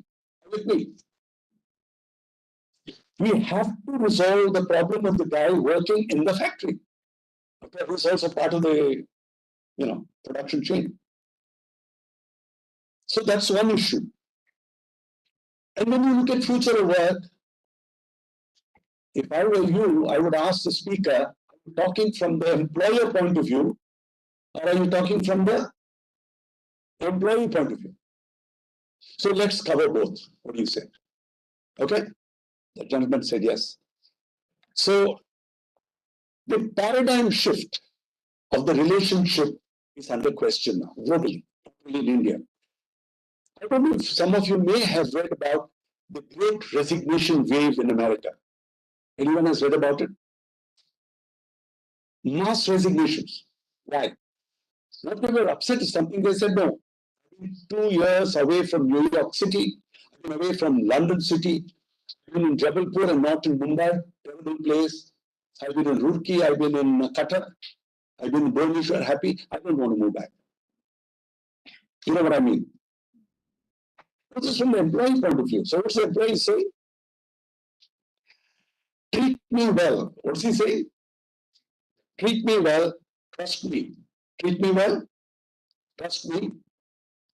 With me. We have to resolve the problem of the guy working in the factory. That is also part of the production chain. So that's one issue. And when you look at future of work, if I were you, I would ask the speaker, are you talking from the employer point of view, or are you talking from the employee point of view? So let's cover both. What do you say? Okay? The gentleman said yes. So the paradigm shift of the relationship is under question now, globally, not only in India. I don't know if some of you may have read about the great resignation wave in America. Anyone has read about it? Mass resignations. Why? Not because they were upset with something, they said no. I've been 2 years away from New York City, I've been away from London City, I've been in Jabalpur and not in Mumbai, terrible place. I've been in Roorkee, I've been in Qatar, I've been in Bhubaneswar, happy. I don't want to move back. You know what I mean? This is from the employee point of view. So what's the employee say? Treat me well. What's he saying? Treat me well, trust me. Treat me well, trust me.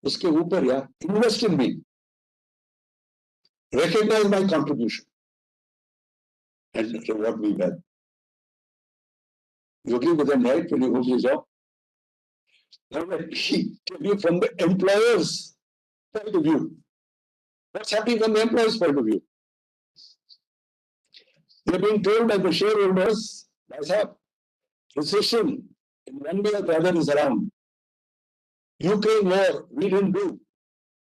Uske upar ya, invest in me. Recognize my contribution and reward me well. You agree with them, right? When you go to your job? Now let me tell you from the employer's point of view. What's happening from the employer's point of view? They're being told by the shareholders, guys have recession in one way or the other is around. Ukraine war, we didn't do,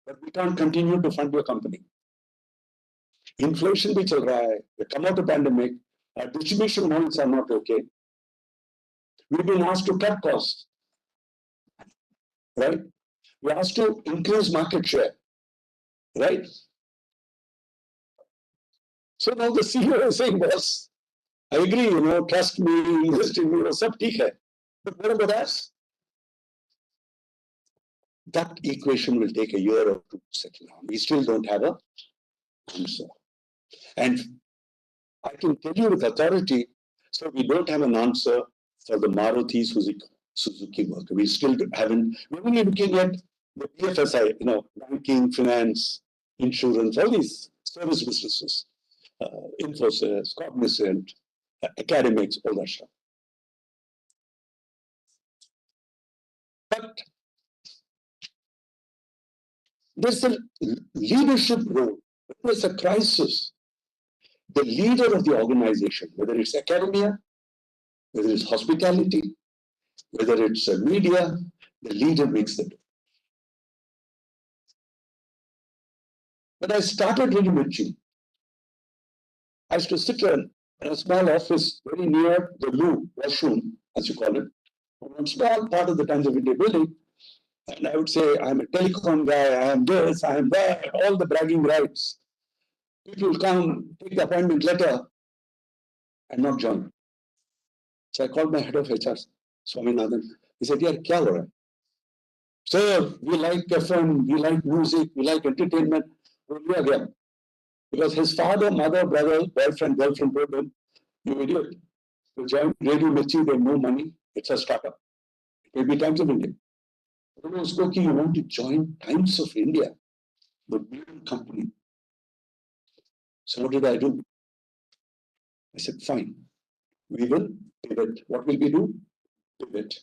but we can't continue to fund your company. Inflation bhi chal raha hai, we come out of pandemic, our distribution models are not okay. We've been asked to cut costs, right? We're asked to increase market share, right? So now the CEO is saying, boss, I agree, trust me, invest in me, sab theek hai. But what about us? That equation will take a year or two to settle down. We still don't have an answer. And I can tell you with authority, so we don't have an answer for the Maruti Suzuki worker. We still haven't. We're only looking at the BFSI, banking, finance, insurance, all these service businesses, Infosys, Cognizant, academics, all that stuff. But there's a leadership role. There's a crisis. The leader of the organization, whether it's academia, whether it's hospitality, whether it's media, the leader makes the difference. When I started really Mirchi, I used to sit in a small office very near the loo, washroom, as you call it, one small part of the Times of India building. And I would say, I'm a telecom guy, I am this, I am that, all the bragging rights. People will come, take the appointment letter, and not join. So I called my head of HR, Swaminathan. He said, "Yeah, kya ho raha hai? Sir, we like FM, we like music, we like entertainment." Because his father, mother, brother, boyfriend, girlfriend told him, "You idiot. You join Radio Mirchi, they have no money. It's a startup. It may be Times of India." I don't know, Skoki, you want to join Times of India, the media company. So what did I do? I said, fine, we will pivot. What will we do? Pivot.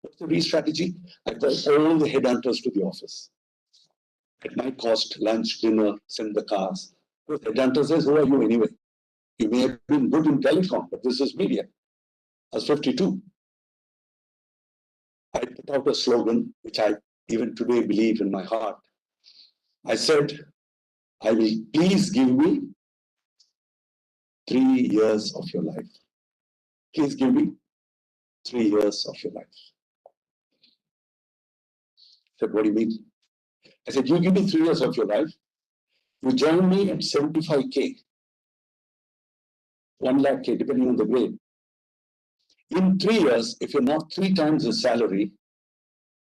What's the re-strategy? I call all the headhunters to the office. At my cost, lunch, dinner, send the cars. The headhunter says, who are you anyway? You may have been good in telecom, but this is media. I was 52. I put out a slogan, which I even today believe in my heart. I said, I will please give me 3 years of your life. Please give me 3 years of your life. I said, what do you mean? I said, you give me 3 years of your life. You join me at 75K, 1 lakh K, depending on the grade. In 3 years, if you're not 3 times the salary,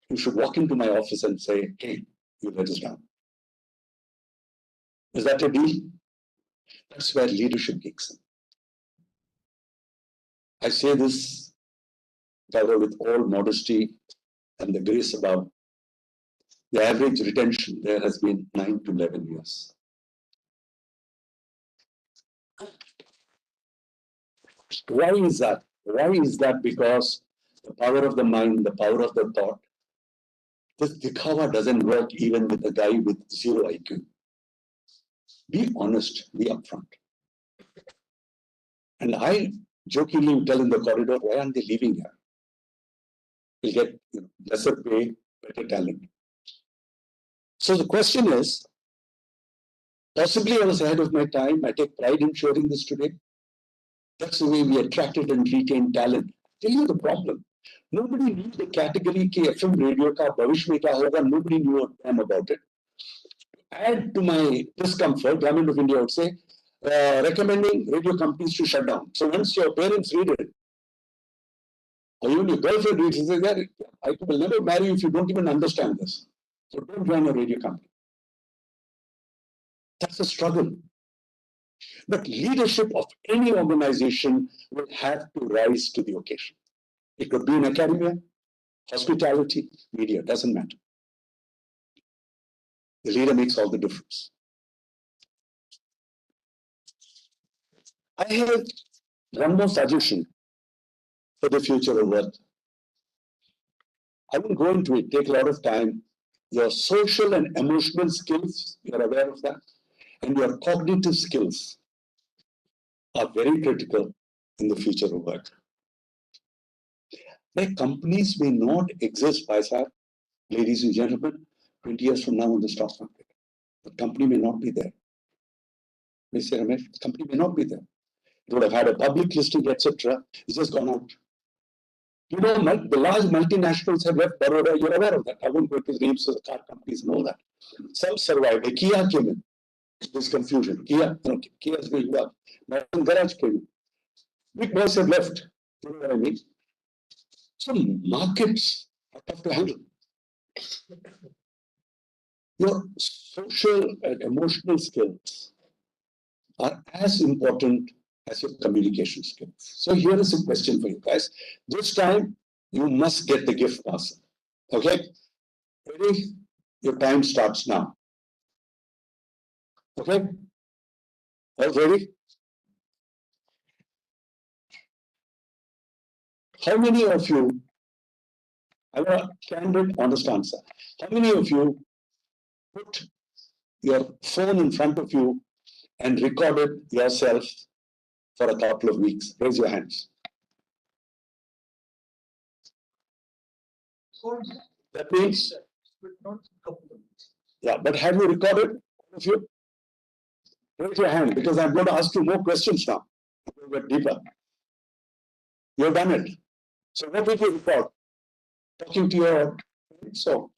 you should walk into my office and say, hey, you let us down. Is that a deal? That's where leadership kicks in. I say this, brother, with all modesty and the grace above. The average retention there has been 9 to 11 years. Why is that? Why is that? Because the power of the mind, the power of the thought, this dikhawa doesn't work even with a guy with 0 IQ. Be honest, be upfront. And I jokingly tell in the corridor, why aren't they leaving here? We'll get lesser pay, better talent. So the question is, possibly I was ahead of my time. I take pride in sharing this today. That's the way we attracted and retained talent. Tell you the problem. Nobody knew the category ke FM radio ka bhavish mein kya hoga. Nobody knew a damn about it. Add to my discomfort, Government of India would say, recommending radio companies to shut down. So once your parents read it, or even your girlfriend reads it, says, I will never marry you if you don't even understand this. So don't join a radio company. That's a struggle. But leadership of any organization will have to rise to the occasion. It could be in academia, hospitality, media, doesn't matter. The leader makes all the difference. I have one more suggestion for the future of work. I won't go into it, take a lot of time. Your social and emotional skills, you're aware of that, and your cognitive skills are very critical in the future of work. Like companies may not exist, ladies and gentlemen, 20 years from now on the stock market. The company may not be there. Mr. Ramesh, the company may not be there. It would have had a public listing, etc. It's just gone out. You know, the large multinationals have left Baroda. You're aware of that. I won't go into the names of the car companies and all that. Some survived. Kia came in. There's confusion. Kia is going well. Martin Garage came in. Big boys have left. You know what I mean? Some markets are tough to handle. Your social and emotional skills are as important as your communication skills. So here is a question for you guys. This time, you must get the gift parcel. Okay? Ready? Your time starts now. Okay? All ready? How many of you, I want a candid, honest answer. How many of you put your phone in front of you and recorded yourself for a couple of weeks? Raise your hands. That means, yeah, but have you recorded all of you? Raise your hand because I'm going to ask you more questions now. I'm going to get deeper. You've done it. So what did you record? Talking to your friends? So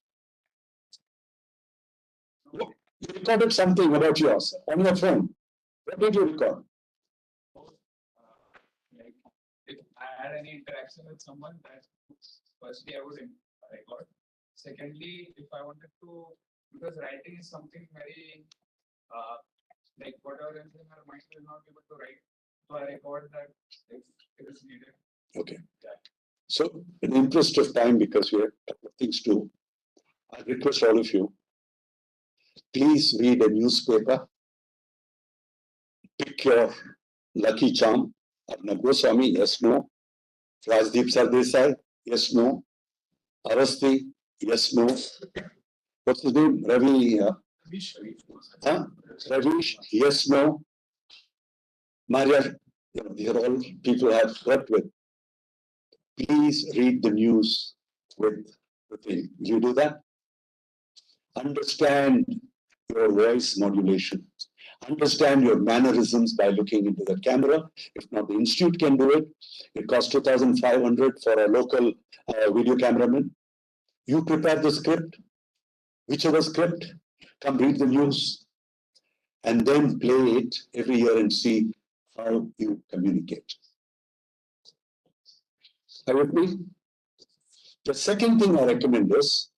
you recorded something about yours on your phone. What did you record? Like if I had any interaction with someone, that firstly I would record. Secondly, if I wanted to, because writing is something very like whatever is in our mind will not be able to write. So I record that if it is needed. Okay. So in the interest of time, because we have a couple of things to do, I request all of you, please read a newspaper, pick your lucky charm. Arnab Goswami, yes, no. Rajdeep Sardesai, yes, no. Avasthi, yes, no. What's his name? Ravi, Ravish, yes, no. Maria, these are all people I've worked with. Please read the news with the thing. Will you do that? Understand your voice modulation. understand your mannerisms by looking into the camera. If not, the institute can do it. It costs 2,500 for a local video cameraman. You prepare the script, whichever script, come read the news, and then play it every year and see how you communicate. Are you with me? The second thing I recommend is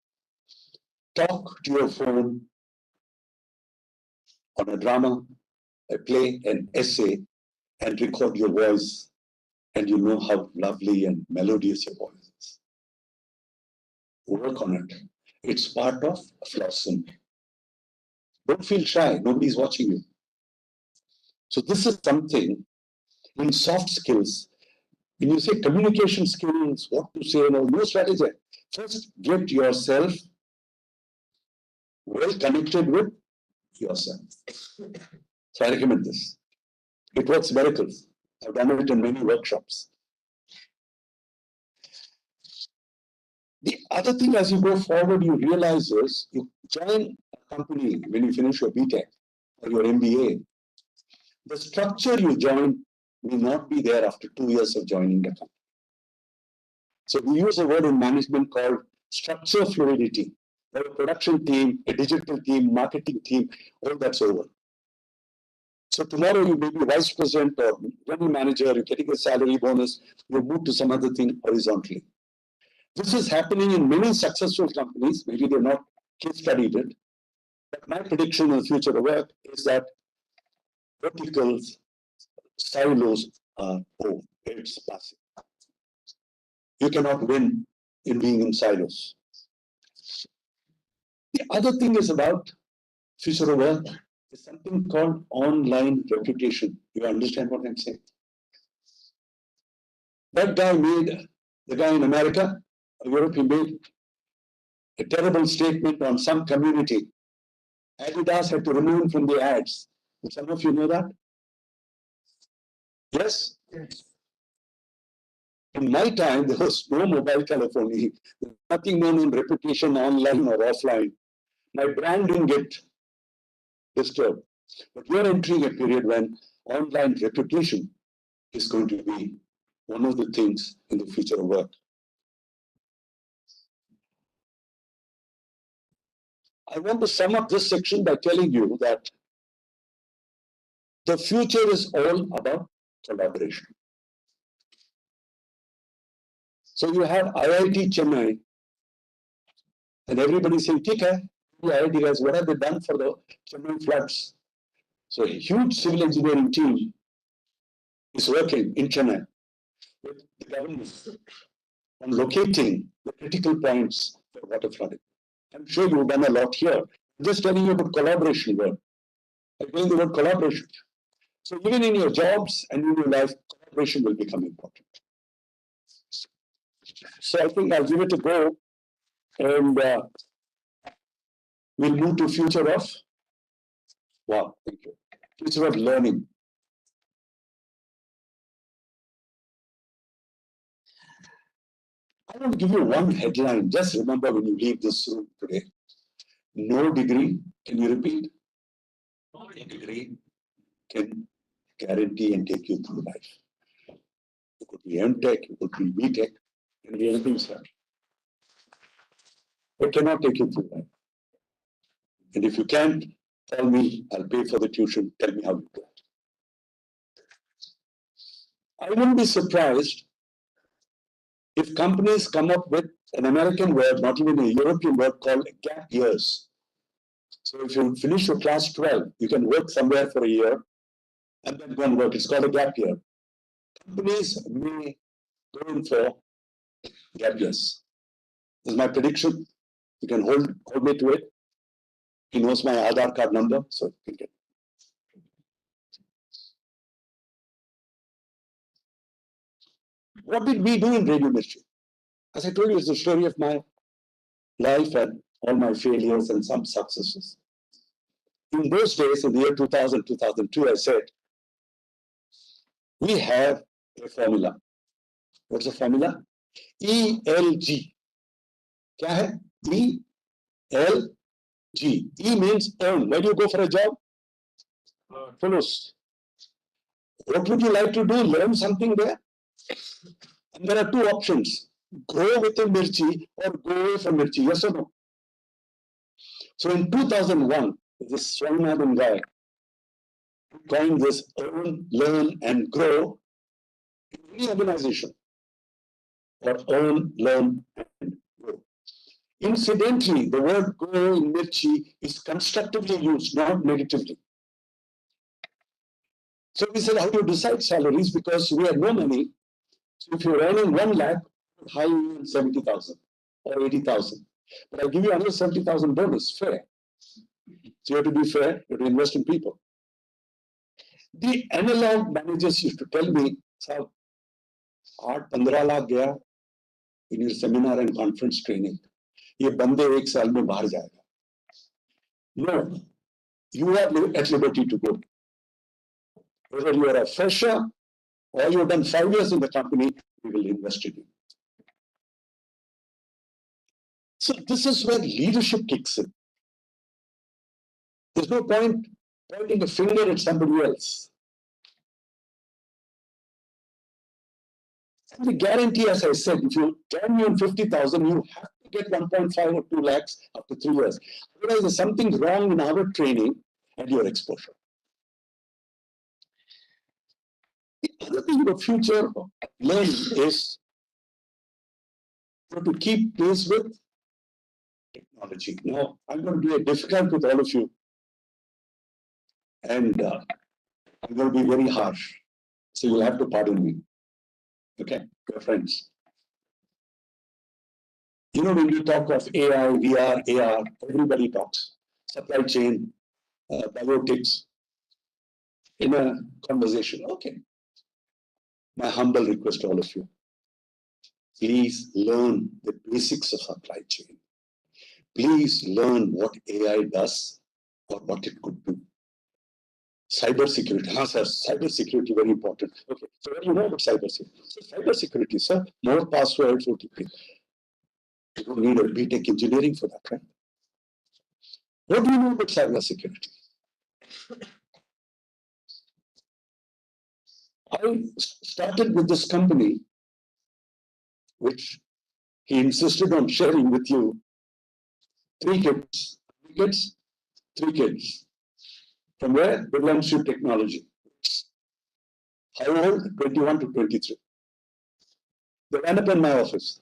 talk to your phone on a drama, a play, an essay, and record your voice, and you know how lovely and melodious your voice is. Work on it. It's part of flossing. Don't feel shy. Nobody's watching you. So this is something in soft skills. When you say communication skills, what to say, no strategy. First, get yourself well connected with yourself. So I recommend this. It works miracles. I've done it in many workshops. The other thing as you go forward, you realize is you join a company when you finish your BTech or your MBA. The structure you join will not be there after 2 years of joining the company. So we use a word in management called structure fluidity. There are a production team, a digital team, marketing team, all that's over. So tomorrow you may be vice president or general manager, you're getting a salary bonus, you move to some other thing horizontally. This is happening in many successful companies. Maybe they're not case studied it. But my prediction in the future of work is that verticals, silos are over. It's passive. You cannot win in being in silos. The other thing is about future of work is something called online reputation. You understand what I'm saying? That guy made, the guy in America, Europe, he made a terrible statement on some community. Adidas had to remove him from the ads. Some of you know that? Yes? Yes. In my time, there was no mobile telephony. There was nothing known in reputation online or offline. My brand didn't get disturbed. But we are entering a period when online reputation is going to be one of the things in the future of work. I want to sum up this section by telling you that the future is all about collaboration. So you have IIT Chennai, and everybody saying, "Okay, IIT guys, what have they done for the Chennai floods?" So a huge civil engineering team is working in Chennai with the government on locating the critical points for water flooding. I'm sure you've done a lot here. I'm just telling you about collaboration work. I'm telling the word collaboration. So even in your jobs and in your life, collaboration will become important. So I think I'll give it a go, and we'll move to future of, wow, thank you. Future of learning. I want to give you one headline. Just remember when you leave this room today. No degree, can you repeat? No degree can guarantee and take you through life. It could be MTech, it could be BTech, it can be anything, sir. It cannot take you through life. And if you can't, tell me, I'll pay for the tuition, tell me how you do it. I wouldn't be surprised if companies come up with an American word, not even a European word, called gap years. So if you finish your class 12, you can work somewhere for a year and then go and work. It's called a gap year. Companies may go in for gap years. This is my prediction. You can hold me to it. He knows my Aadhaar card number, so you can get it. What did we do in Radio Mirchi? As I told you, it's the story of my life and all my failures and some successes. In those days, in the year 2000, 2002, I said, we have a formula. What's the formula? ELG. Kya hai? ELG. E means earn. Where do you go for a job? Fellows, what would you like to do? Learn something there? And there are two options. Grow within Mirchi or go away from Mirchi. Yes or no? So in 2001, this Swaminathan guy coined this earn, learn, and grow in any organization. Or earn, learn, and grow. Incidentally, the word grow in Mirchi is constructively used, not negatively. So we said, how do you decide salaries? Because we had no money. So if you're earning 1 lakh, hire you 70,000 or 80,000. But I'll give you another 70,000 bonus, fair. So you have to be fair, you have to invest in people. The analog managers used to tell me, "Sir, 8-15 lakh gaya in your seminar and conference training. ये बंदे 1 साल में बाहर जाएगा." No, you are at liberty to go. Whether you are a fresher or you've done 5 years in the company, we will invest in you. So this is where leadership kicks in. There's no point pointing a finger at somebody else. And the guarantee, as I said, if you join me on 50,000, you have to get 1.5 or 2 lakhs after 3 years. Otherwise, there's something wrong in our training and your exposure. The other thing about future learning is to keep pace with technology. Now, I'm going to be difficult with all of you. And I'm going to be very harsh. So you'll have to pardon me. Okay, dear friends. You know, when we talk of AI, VR, AR, everybody talks. Supply chain, biotics, in a conversation. Okay. My humble request to all of you. Please learn the basics of supply chain. Please learn what AI does or what it could do. Cyber security. Sir, cyber security very important. Okay, so what do you know about cyber security? So cyber security, sir, more passwords, OTP. You don't need a BTech engineering for that, right? What do you know about cyber security? I started with this company, which he insisted on sharing with you. 3 kids. 3 kids? 3 kids. From where? Belongs to technology. How old? 21 to 23. They ran up in my office.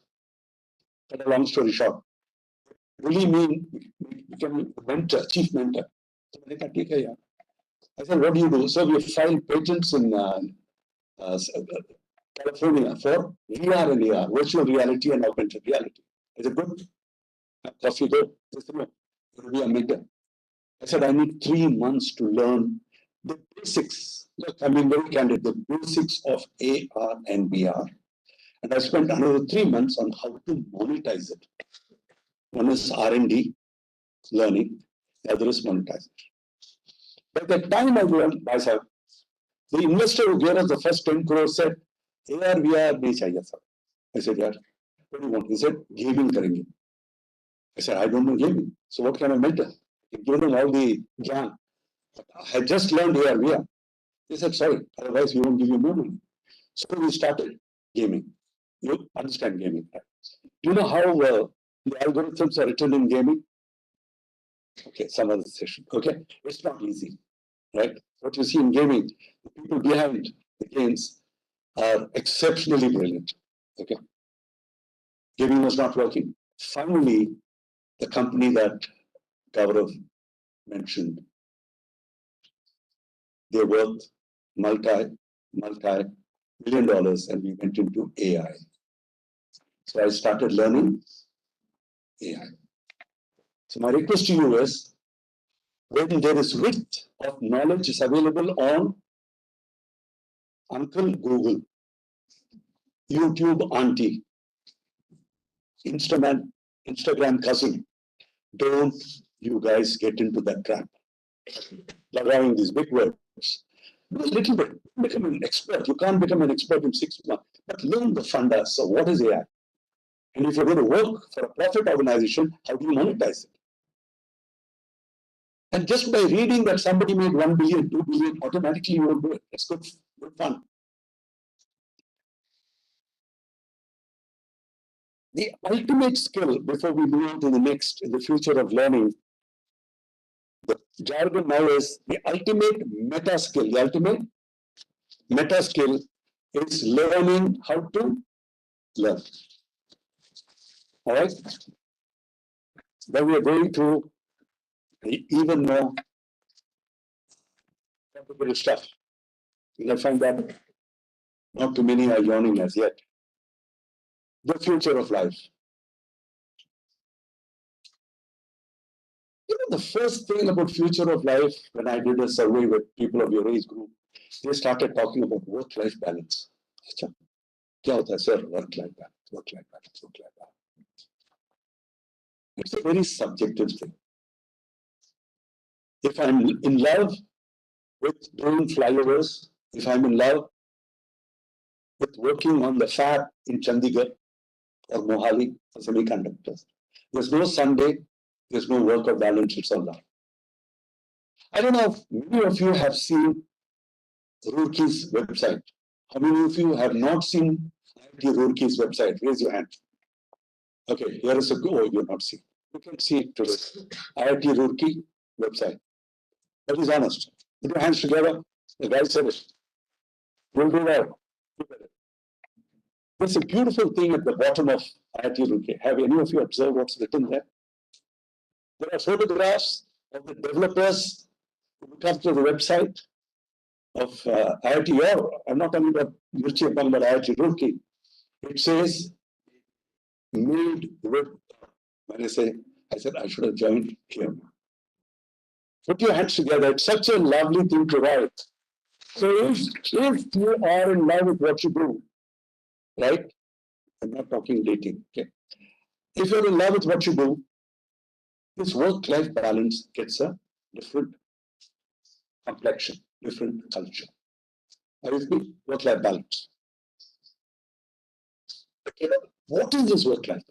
Cut a long story short. Really mean become mentor, chief mentor. I said, what do you do? So we filed patents in California for VR and AR, virtual reality and augmented reality. I said, good. Coffee, go. It will be a mentor. I said, I need 3 months to learn the basics. Look, I'm being very candid, the basics of AR and VR. And I spent another 3 months on how to monetize it. One is R&D, learning, the other is monetization. By the time I learned myself, the investor who gave us the first 10 crores said, AR, VR, nahi chahiye, sir. I said, yeah, what do you want? He said, gaming karenge. I said, I don't know gaming. So what kind of mentor? He gave them all the gyan. I had just learned AR, VR. They said, sorry, otherwise we won't give you more money. So we started gaming. You understand gaming, right? You know how the algorithms are written in gaming? Okay, some other session. Okay, it's not easy, right? What you see in gaming, the people behind the games are exceptionally brilliant. Okay, gaming was not working. Finally, the company that Gaurav mentioned, they're worth multi-million dollars, and we went into AI. So I started learning AI. So my request to you is, when there is width of knowledge is available on Uncle Google, YouTube Auntie, Instagram cousin, don't you guys get into that trap. Allowing these big words. Do a little bit, become an expert. You can't become an expert in 6 months, but learn the fundas. So what is AI? And if you're going to work for a profit organization, how do you monetize it? And just by reading that somebody made 1 billion, 2 billion, automatically you will do it. It's good fun. The ultimate skill, before we move on to the next, in the future of learning, the jargon now is the ultimate meta skill. The ultimate meta skill is learning how to learn. All right? Then we are going through even more complicated stuff. I find that not too many are yawning as yet. The future of life. You know, the first thing about future of life, when I did a survey with people of your age group, they started talking about work-life balance. क्या होता है sir work-life balance, work-life balance, work-life balance. It's a very subjective thing. If I'm in love with doing flyovers, if I'm in love with working on the fab in Chandigarh or Mohali for semiconductors, there's no Sunday, there's no work or balance, it's all love. I don't know if many of you have seen Roorkee's website. How many of you have not seen IIT Roorkee's website? Raise your hand. Okay, here is a go. Oh, you're not seeing. You can see it today. IIT Roorkee website. That is honest. Put your hands together. The guy said it. We'll do that. There's a beautiful thing at the bottom of IIT Roorkee. Have any of you observed what's written there? There are photographs of the developers who look after the website of IIT, or I'm not talking about Mirchi, I'm talking about IIT Roorkee. It says, made with, when I said I should have joined here. Put your hands together. It's such a lovely thing to write. So if you are in love with what you do, right? I'm not talking dating, okay? If you're in love with what you do, this work-life balance gets a different complexion, different culture. Are you with me? Work-life balance. But you know, what is this work-life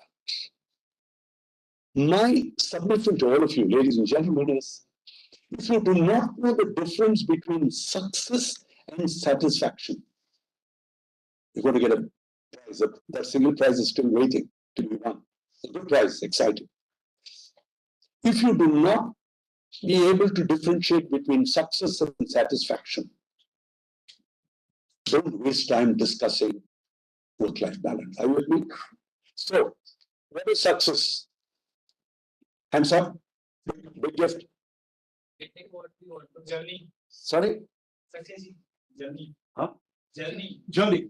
balance? My submission to all of you, ladies and gentlemen, is if you do not know the difference between success and satisfaction, you're going to get a prize. That single prize is still waiting to be won. A good prize, exciting. If you do not be able to differentiate between success and satisfaction, don't waste time discussing work-life balance. Are you with me? So, what is success? Hands up. Big gift. Getting what we want to journey. Sorry? Success journey. Huh? Journey. Journey.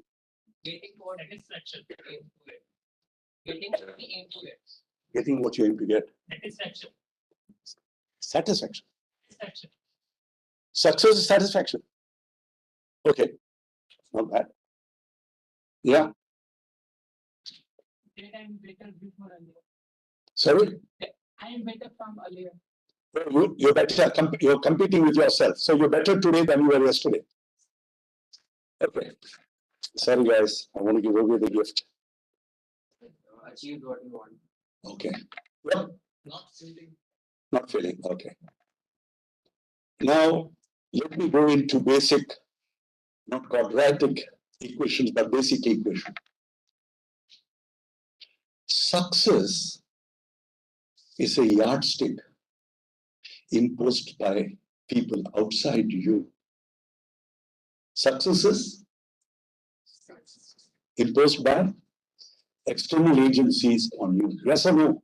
Getting what satisfaction. Getting what we aim to get. Getting what you aim to get. Satisfaction. Satisfaction. Satisfaction. Success is satisfaction. Okay. Not bad. Yeah. That I am better before earlier. Sorry? I am better from earlier. You're better. You're competing with yourself. So you're better today than you were yesterday. Okay. Sorry, guys. I want to give away the gift. Achieved what you want. Okay. Well, Not feeling. not feeling. Okay. Now, let me go into basic, not quadratic equations, but basic equation. Success is a yardstick imposed by people outside you. Success is imposed by external agencies on you. Yes or no?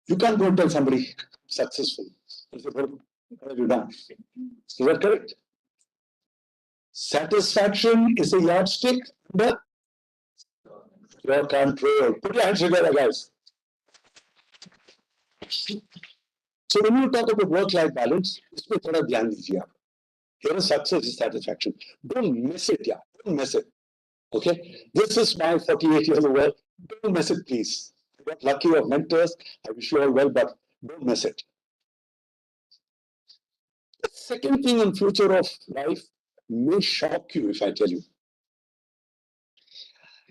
You can't go and tell somebody successful. What have you done? Is that correct? Satisfaction is a yardstick under your control. Put your hands together, guys. So when you talk about work-life balance, इसमें थोड़ा ध्यान दीजिए आप. Here is success is satisfaction. Don't miss it, yeah. Don't miss it. Okay? This is my 48 years of work. Don't miss it, please. You got lucky of mentors. I wish you all well, but don't miss it. The second thing in future of life may shock you if I tell you.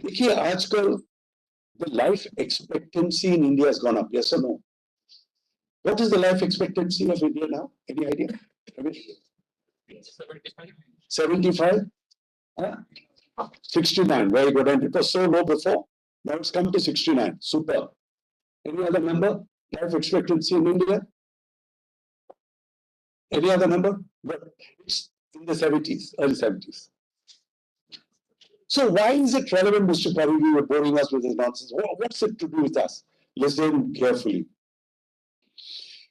देखिए आजकल the life expectancy in India has gone up. Yes or no? What is the life expectancy of India now? Any idea? 75. 75? 69. Very good. And it was so low before. Now it's come to 69. Super. Any other number? Life expectancy in India? Any other number? But it's in the 70s, early 70s. So why is it relevant, Mr. Parigi, you're boring us with this nonsense? What's it to do with us? Listen carefully.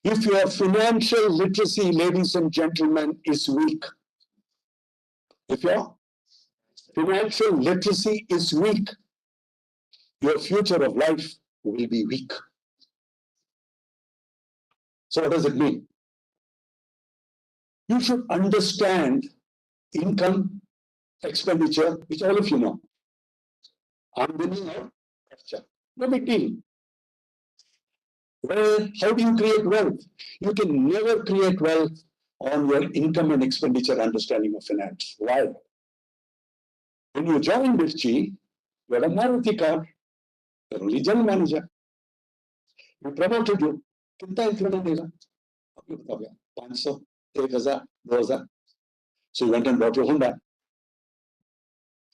If your financial literacy, ladies and gentlemen, is weak, if your financial literacy is weak, your future of life will be weak. So what does it mean? You should understand income, expenditure, which all of you know. Amdani or kharcha. No big deal. Well, how do you create wealth? You can never create wealth on your income and expenditure understanding of finance. Why? When you join Mirchi, you're a Maruti car, you're only general manager. We promoted you. कितना increment देगा? आपको बता गया 500, 1000, 2000. So you went and bought your Honda.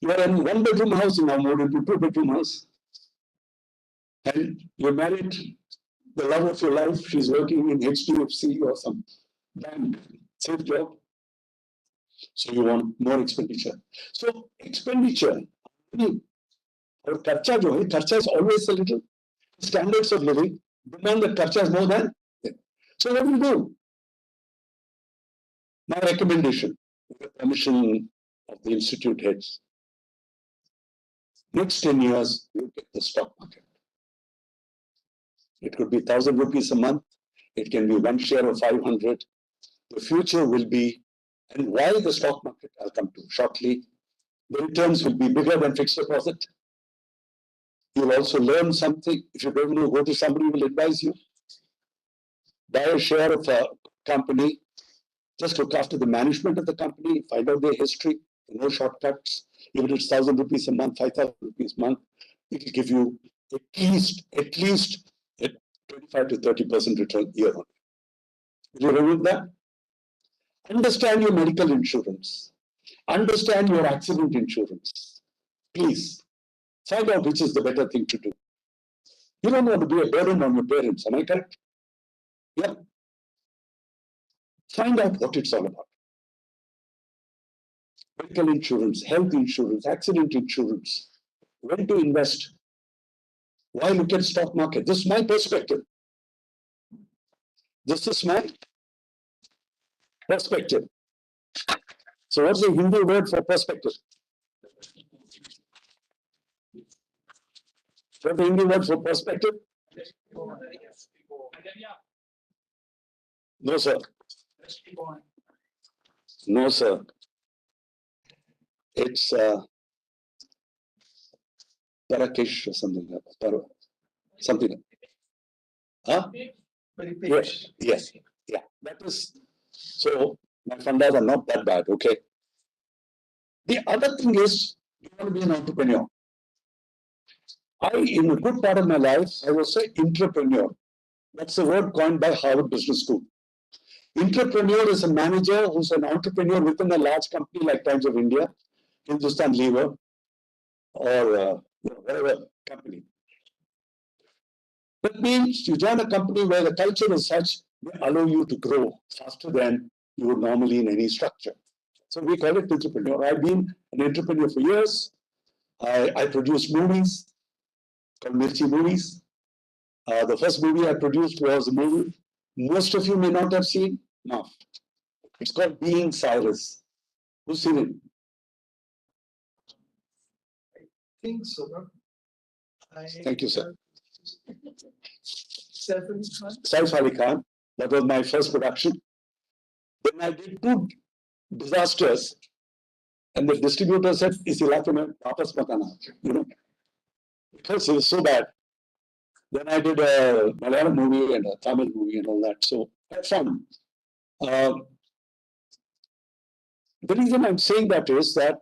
You are in one-bedroom house now, moved into two-bedroom house. And you married the love of your life. She's working in HDFC or some bank, safe job. So you want more expenditure. So expenditure, or kharcha jo hai, kharcha is always a little. Standards of living demand that kharcha is more than. So what do you do? My recommendation, with the permission of the institute heads, next 10 years, you get the stock market. It could be 1,000 rupees a month. It can be one share of 500. The future will be, and why the stock market, I'll come to shortly. The returns will be bigger than fixed deposit. You'll also learn something. If you don't know, go to somebody who will advise you. Buy a share of a company. Just look after the management of the company. Find out their history. No shortcuts. Even if it's 1,000 rupees a month, 5,000 rupees a month, it will give you at least a 25 to 30% return year on. Will you remember that? Understand your medical insurance. Understand your accident insurance. Please, find out which is the better thing to do. You don't want to be a burden on your parents, am I correct? Yeah. Find out what it's all about. Medical insurance, health insurance, accident insurance. When to invest? Why look at stock market? This is my perspective. This is my perspective. So what's the Hindi word for perspective? What's the Hindi word for perspective? No, sir. No, sir. It's Parakesh or something like that. Something. Huh? Yes. Yes. Yeah. That is. So my fundas are not that bad. Okay. The other thing is, you want to be an entrepreneur. In a good part of my life, I was an entrepreneur. That's the word coined by Harvard Business School. Entrepreneur is a manager who's an entrepreneur within a large company like Times of India, Hindustan Lever, or whatever company. That means you join a company where the culture is such, they allow you to grow faster than you would normally in any structure. So we call it entrepreneur. I've been an entrepreneur for years. I produced movies called Mirchi movies. The first movie I produced was a movie most of you may not have seen. No. It's called Being Cyrus. Who's seen it? I think so. Thank you, sir. Saif Ali Khan. That was my first production. Then I did two disasters, and the distributor said, "Is ilake mein wapas mat aana," because it was so bad. Then I did a Malayalam movie and a Tamil movie and all that. So that's fun. The reason I'm saying that is that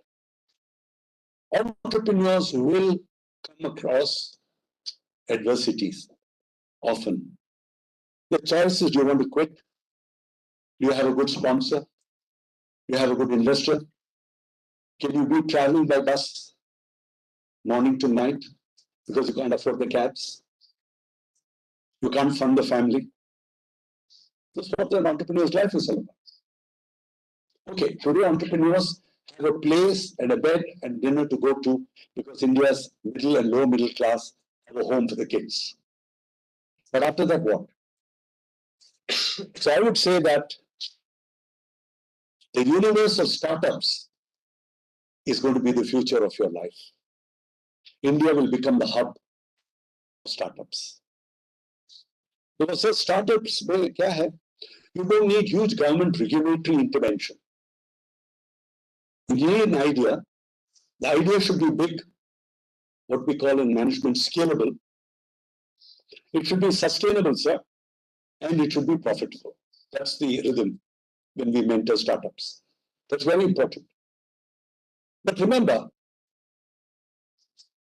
entrepreneurs will come across adversities often. The choice is, do you want to quit? Do you have a good sponsor? Do you have a good investor? Can you be traveling by bus morning to night because you can't afford the cabs? You can't fund the family. That's what an entrepreneur's life is all about. Okay, today entrepreneurs have a place and a bed and dinner to go to because India's middle and low middle class have a home for the kids. But after that, what? So I would say that the universe of startups is going to be the future of your life. India will become the hub of startups. Because so startups में क्या है? You don't need huge government regulatory intervention. You need an idea. The idea should be big, what we call in management scalable. It should be sustainable, sir, and it should be profitable. That's the rhythm when we mentor startups. That's very important. But remember,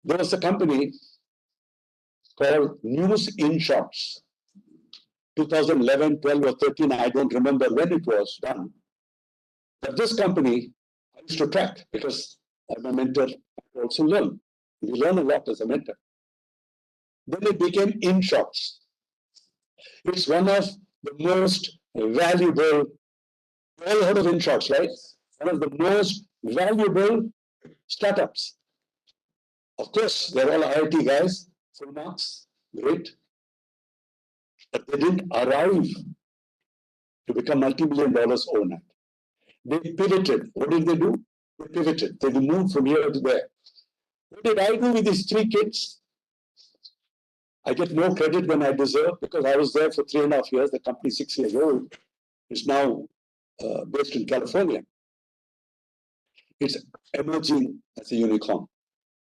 there was a company called News in Shots. 2011, 12 or 13, I don't remember when it was done. But this company, I used to track because I'm a mentor, I also learn. We learn a lot as a mentor. Then it became In Shots. It's one of the most valuable, you all heard of In Shots, right? One of the most valuable startups. Of course, they're all IIT guys, full marks, great. But they didn't arrive to become multi-million dollars overnight. They pivoted. What did they do? They pivoted. They moved from here to there. What did I do with these three kids? I get more credit than I deserve because I was there for 3.5 years. The company 6 years old. It's now based in California. It's emerging as a unicorn.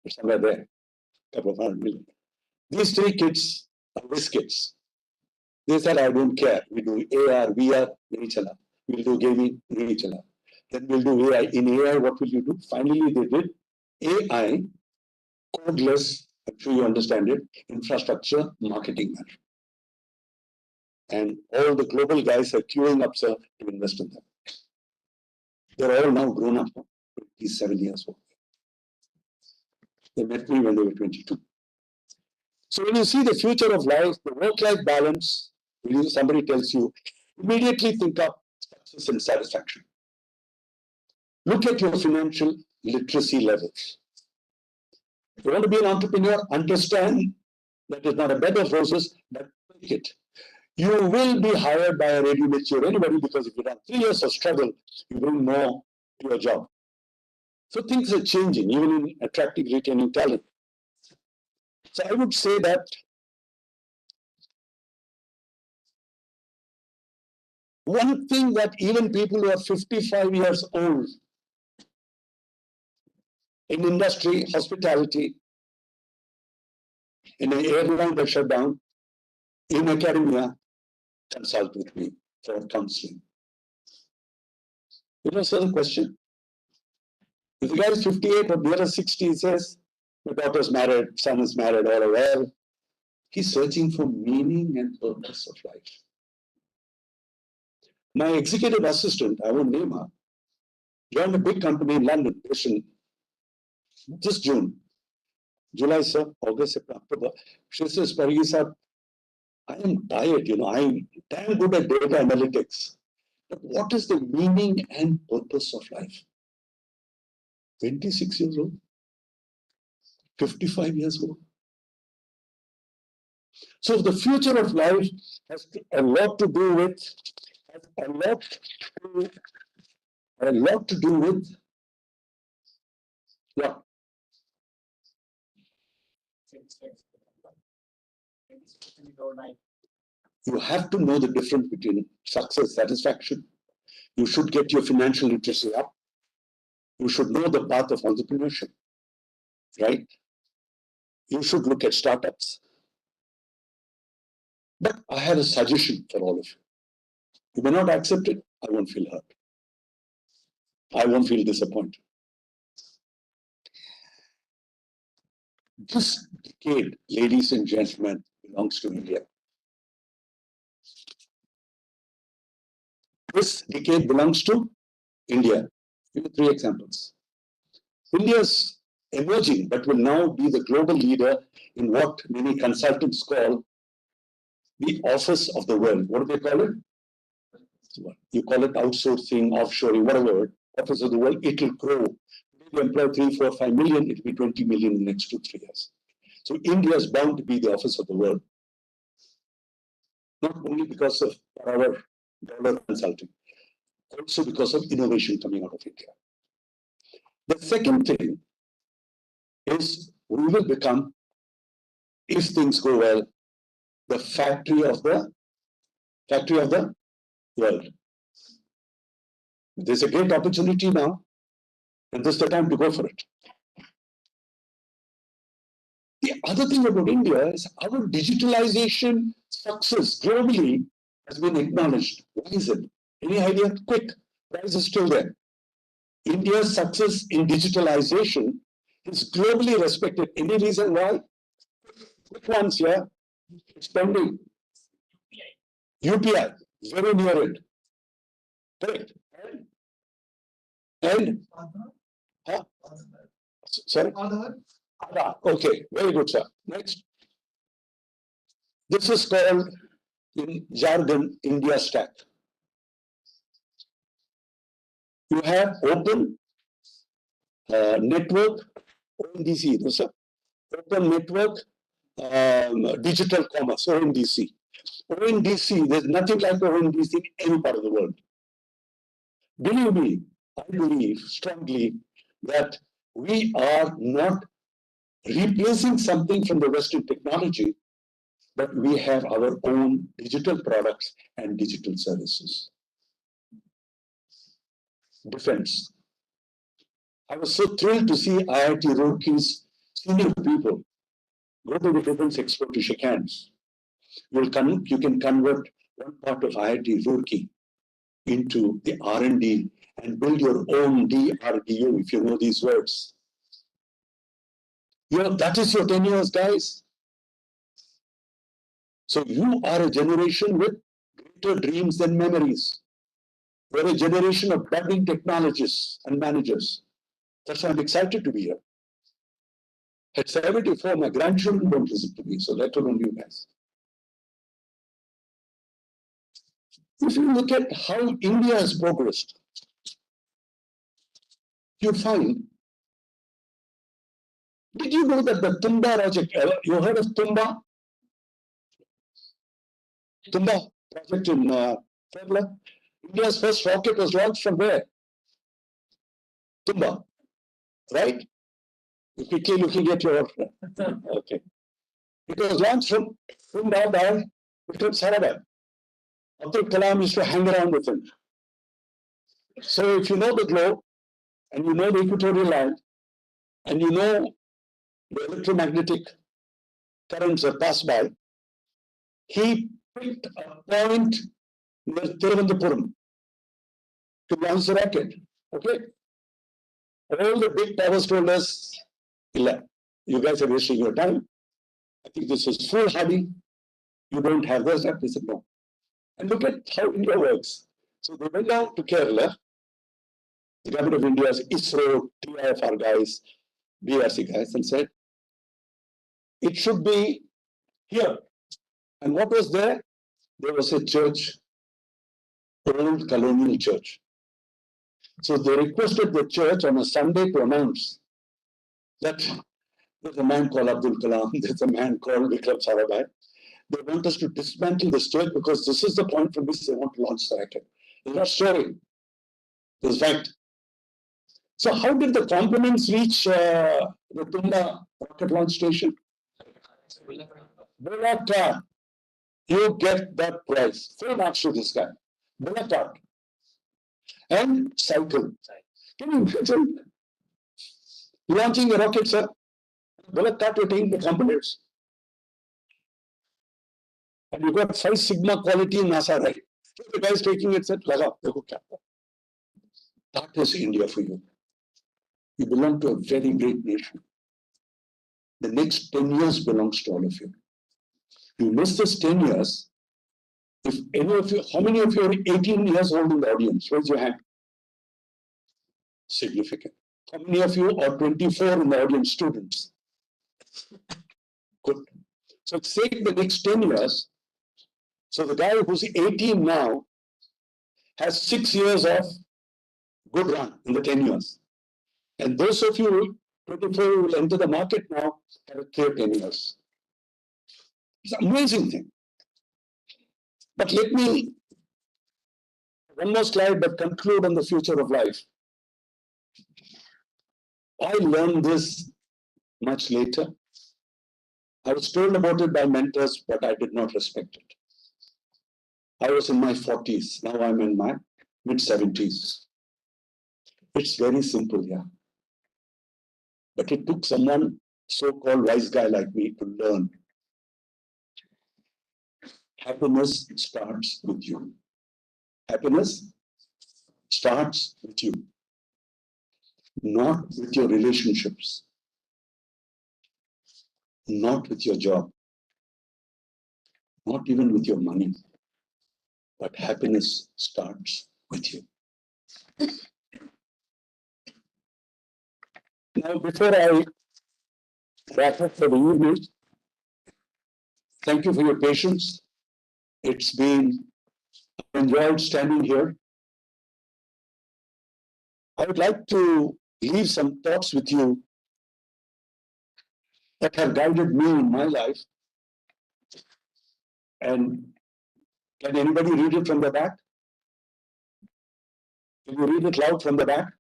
It's somewhere there, a couple of $100 million. These three kids are whiz kids. They said, I don't care. We do AR, VR, we'll do gaming, then we'll do AI. In AI, what will you do? Finally, they did AI, codeless, I'm sure you understand it, infrastructure marketing management. And all the global guys are queuing up, sir, to invest in them. They're all now grown up, 27 years old. They met me when they were 22. So when you see the future of life, the work-life balance, when somebody tells you, immediately think of success and satisfaction. Look at your financial literacy levels. If you want to be an entrepreneur, understand that it's not a bed of roses, but take it. You will be hired by a ready-made or anybody because if you have 3 years of struggle, you bring more to your job. So things are changing, even in attracting, retaining talent. So I would say that one thing that even people who are 55 years old in industry, hospitality, in an airline that shut down, in academia, consult with me for counseling. You know, so the question. If the guy is 58 or near 60, he says, my daughter's married, son is married, all are well. He's searching for meaning and purpose of life. My executive assistant, I won't name her, joined a big company in London, this June. July, sir, August, September, October. She says, Parigi sir, I am tired, I'm damn good at data analytics. But what is the meaning and purpose of life? 26 years old, 55 years old. So the future of life has a lot to do with, yeah. You have to know the difference between success, satisfaction. You should get your financial literacy up. You should know the path of entrepreneurship, right? You should look at startups. But I have a suggestion for all of you. You may not accept it, I won't feel hurt. I won't feel disappointed. This decade, ladies and gentlemen, belongs to India. This decade belongs to India. Give you 3 examples. India's emerging, but will now be the global leader in what many consultants call the office of the world. What do they call it? You call it outsourcing, offshoring, whatever. Office of the world. It will grow. We employ 3, 4, 5 million. It will be 20 million in the next 2, 3 years. So India is bound to be the office of the world. Not only because of our dollar consulting, also because of innovation coming out of India. The second thing is we will become, if things go well, the factory of the world. There's a great opportunity now, and this is the time to go for it. The other thing about India is our digitalization success globally has been acknowledged. Why is it? Any idea? Quick. Price is still there. India's success in digitalization is globally respected. Any reason why? Which ones here? Spending. UPI. Very near it. Correct. And? Huh? Sorry? Aadhaar. Okay. Very good, sir. Next. This is called, in jargon, India Stack. You have open network, ONDC, no, sir? Open network, digital commerce, ONDC. ONDC, there's nothing like ONDC in any part of the world. Believe me, I believe strongly that we are not replacing something from the Western technology, but we have our own digital products and digital services. Defense. I was so thrilled to see IIT Roorkee's senior people go to the defense expo to shake hands. You can convert one part of IIT Roorkee into the R&D and build your own DRDO, if you know these words. That is your 10 years, guys. So you are a generation with greater dreams than memories. We're a generation of budding technologists and managers. That's why I'm excited to be here. At 74, my grandchildren don't listen to me, so let alone you guys. If you look at how India has progressed, you find, did you know that the Tumba project, you heard of Tumba? Tumba project in Kerala? India's first rocket was launched from where? Tumba, right? You're quickly looking at your, okay. It was launched from Tumba by Vikram Sarabhai. Abdul Kalam used to hang around with him. So if you know the globe, and you know the equatorial line, and you know the electromagnetic currents that pass by, he picked a point near Thiruvananthapuram to launch the rocket. Okay? All the big powers told us, you guys are wasting your time. I think this is foolhardy. You don't have this. They said no. And look at how India works. So they went down to Kerala, the government of India's ISRO, TIFR guys, BRC guys, and said, it should be here. And what was there? There was a church, old colonial church. So they requested the church on a Sunday to announce that there's a man called Abdul Kalam, there's a man called Vikram Sarabhai. They want us to dismantle this church because this is the point from which they want to launch the rocket. It's not story. It's fact. So how did the components reach the Tumba rocket launch station? Bullock cart. You get that price. Full marks to this guy. Bullock cart. And cycle. Can you imagine launching a rocket, sir? Bullock cart, you're taking the components. And you got 5 sigma quality in NASA, right? So the guy's taking it, said, Laga, that is India for you. You belong to a very great nation. The next 10 years belongs to all of you. You miss this 10 years, If any of you, how many of you are 18 years old in the audience? Raise your hand. Significant. How many of you are 24 in the audience, students? Good. So say the next 10 years. So the guy who's 18 now has 6 years of good run in the 10 years. And those of you 24 who will enter the market now have a clear 10 years. It's an amazing thing. But let me, one more slide, but conclude on the future of life. I learned this much later. I was told about it by mentors, but I did not respect it. I was in my 40s. Now I'm in my mid-70s. It's very simple, yeah. But it took someone, so-called wise guy like me, to learn. Happiness starts with you. Happiness starts with you, not with your relationships, not with your job, not even with your money, but happiness starts with you. Now, before I wrap up for the evening, thank you for your patience. It's been, I enjoyed standing here. I would like to leave some thoughts with you that have guided me in my life. And can anybody read it from the back? Can you read it loud from the back?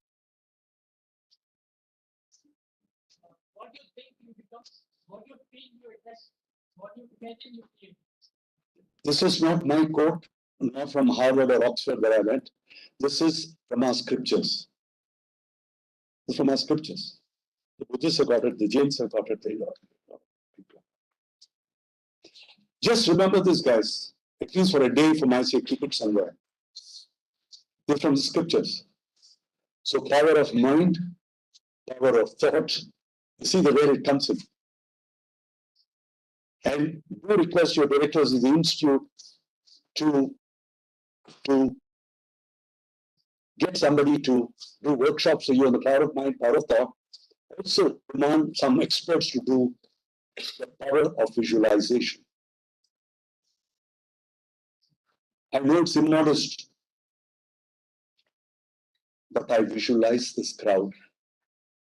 What you think you become, what you feel you attest, what you imagine you feel. This is not my quote, not from Harvard or Oxford where I went. This is from our scriptures. This is from our scriptures. The Buddhists have got it, the Jains have got it, they got it. Just remember this, guys, at least for a day, for my sake, keep it somewhere. They're from the scriptures. So power of mind, power of thought, you see the way it comes in. And do request your directors of the institute to get somebody to do workshops for you on the power of mind, power of thought. Also demand some experts to do the power of visualization. I know it's immodest, but I visualize this crowd,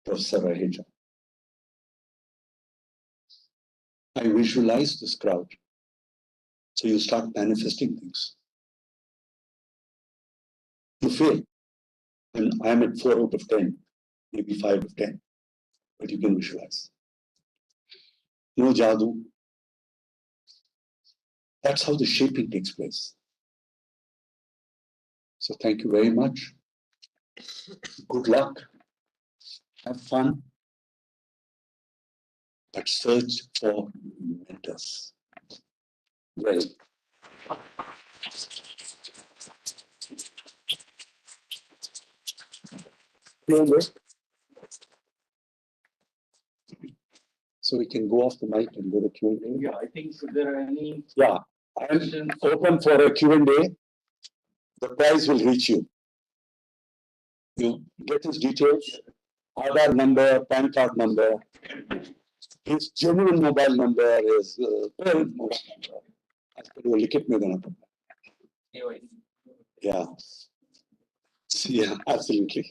Professor Raheja. I visualize this crowd. So you start manifesting things. You fail. And I'm at 4 out of 10, maybe 5 out of 10. But you can visualize. No jadoo. That's how the shaping takes place. So thank you very much. Good luck. Have fun. But search for mentors. Well. So we can go off the mic and go to Q&A. Yeah, I think if there are any Yeah, I'm open for a Q&A. The prize will reach you. You get his details, Aadhaar number, PAN card number, his genuine mobile number, his parent mobile number. वो लिख में देना पड़ता है. Yeah. Yeah, absolutely.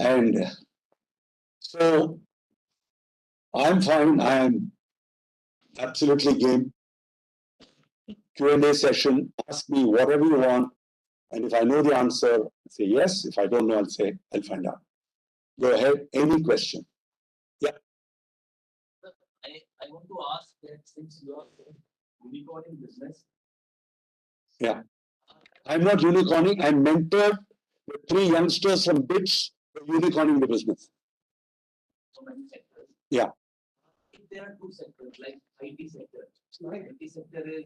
And so I'm fine. I'm absolutely game. Q&A session. Ask me whatever you want. And if I know the answer, I'll say yes. If I don't know, I'll say, I'll find out. Go ahead. Any question? Yeah. I want to ask that since you are unicorning business. Yeah. I'm not unicorning. I mentored the 3 youngsters from BITS for unicorning the business. So many sectors. Yeah. If there are 2 sectors like IT sector, IT sector is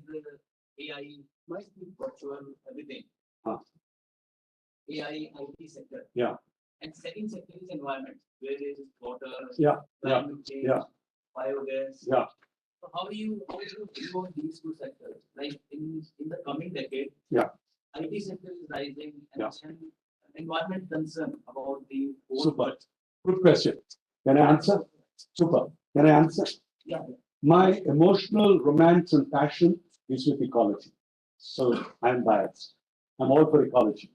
AI, virtual, everything. AI, IT sector. Yeah. And second sector is environment, where is water, Yeah. climate change, Yeah. biogas. Yeah. So how do you view these two sectors? Like in the coming decade, Yeah. IT sector is rising and Yeah. and environment concern about the whole Super. Good question. Can I answer? Super. Can I answer? Yeah. My emotional romance and passion is with ecology. So I'm biased. I'm all for ecology.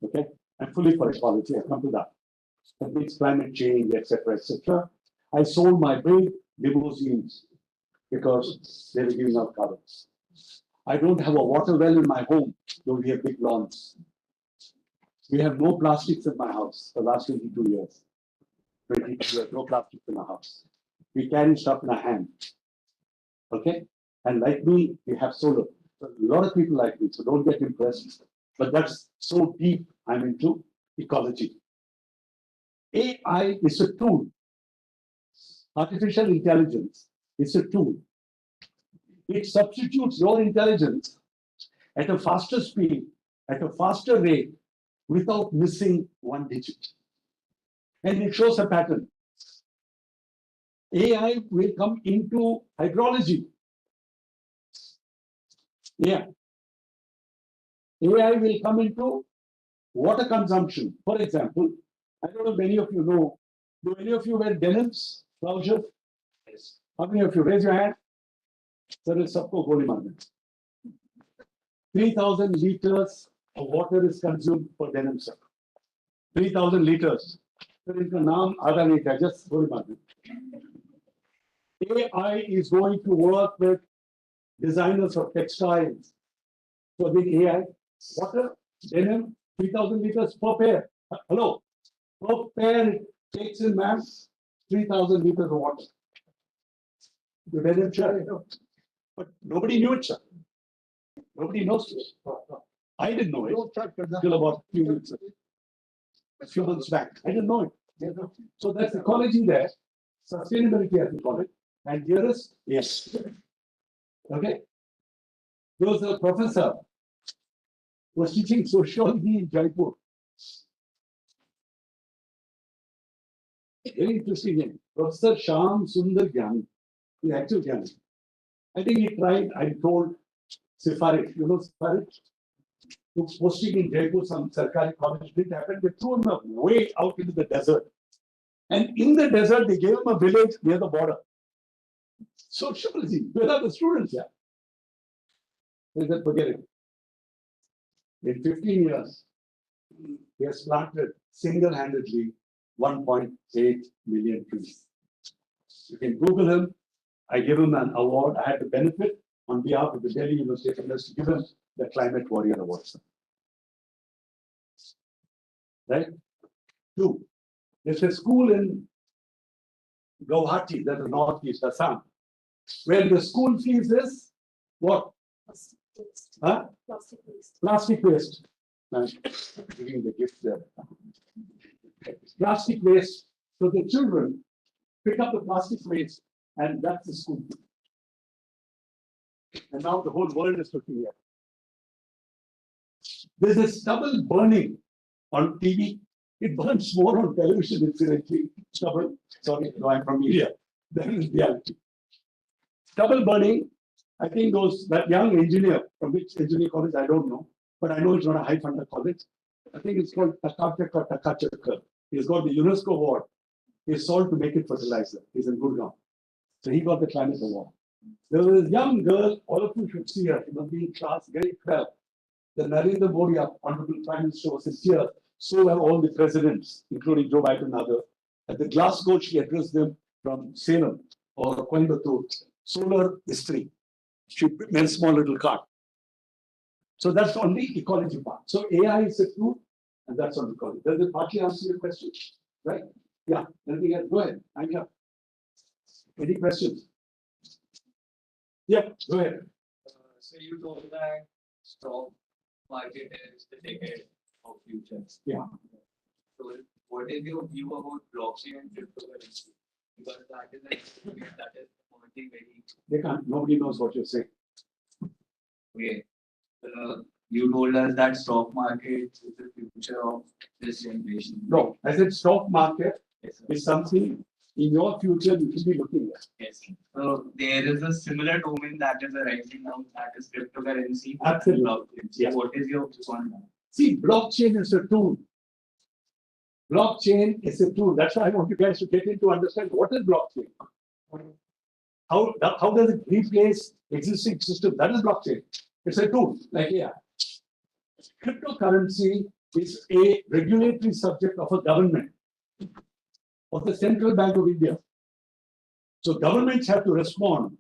Okay? I'm fully for ecology. I come to that. That means climate change, etc., etc. I sold my big limousines because they were giving out carbon. I don't have a water well in my home, though we have big lawns. We have no plastics in my house for the last 22 years. 22 years, no plastics in our house. We carry stuff in our hand. Okay? And like me, we have solar. So a lot of people like me, so don't get impressed. But that's so deep, I'm into ecology. AI is a tool. Artificial intelligence is a tool. It substitutes your intelligence at a faster speed, at a faster rate, without missing one digit. And it shows a pattern. AI will come into hydrology. Yeah. AI will come into water consumption. For example, I don't know if many of you know, do any of you wear denims, trousers? Yes. How many of you? Raise your hand. Sir, sabko goli marne. 3,000 liters of water is consumed for denim, sir. 3,000 liters. Sir, इनका नाम आधा नहीं था, just goli marne. AI is going to work with designers of textiles. So the AI, water, denim, 3,000 liters per pair. Hello, per pair it takes in mass 3,000 liters of water. The denim shirt, but nobody knew it, sir. Nobody knows this. I didn't know it till about a few months back. I didn't know it. So that's ecology there, sustainability as we call it. And here is, yes. Okay. There was a professor who was teaching sociology in Jaipur. Very interesting name. Professor Shyam Sundar Gyani. The actual Gyani. I think he tried, I'm told, Sifarish. You know Sifarish? Who was posting in Jaipur, some Sarkari college didn't happen. They threw him way out into the desert. And in the desert, they gave him a village near the border. Sociology. Where are the students here? They said, forget it. In 15 years, he has planted single-handedly 1.8 million trees. You can Google him. I give him an award. I had the benefit on behalf of the Delhi University to give him the Climate Warrior Award. Right? 2. There's a school in Guwahati, that is northeast Assam, where the school fees is what? Huh? Plastic waste. Plastic waste. I'm giving the gift there. Plastic waste. So the children pick up the plastic waste, and that's the school. And now the whole world is looking here. There's a stubble burning on TV. It burns more on television, incidentally. Stubble. Sorry, no, I'm from media. That is reality. Stubble burning. I think that young engineer, from which engineering college, I don't know, but I know it's not a high funder college. I think it's called Takachakar. He's got the UNESCO award. He's sold to make it fertilizer. He's in Gurgaon. So he got the climate award. There was a young girl, all of you should see her. She must be in class, grade 12. The Narendra Modi, Honorable Prime Minister, was sincere. So were all the presidents, including Joe Biden and others. At the Glasgow, she addressed them from Salem or Coimbatore. Solar history. She made a small little card. So that's on the ecology part. So AI is a tool, and that's on ecology. Does it partly answer your question? Right? Yeah. Anything else? Go ahead. I'm here. Any questions? Yeah, go ahead. So you told that stock market is the decade of future. Yeah. So what is your view about blockchain and cryptocurrency? Because that is emerging very. They can't. Nobody knows what you're saying. Okay. You told us that stock market is the future of this generation. No, I said stock market Yes, sir. is something in your future you should be looking at. Yes, sir. So there is a similar domain that is arising now, that is cryptocurrency. Absolutely. Blockchain. Yes. What is your view on that? See, blockchain is a tool. Blockchain is a tool. That's why I want you guys to get in to understand what is blockchain. How does it replace existing system? That is blockchain. It's a tool, like AI. Cryptocurrency is a regulatory subject of a government, of the Central Bank of India. So governments have to respond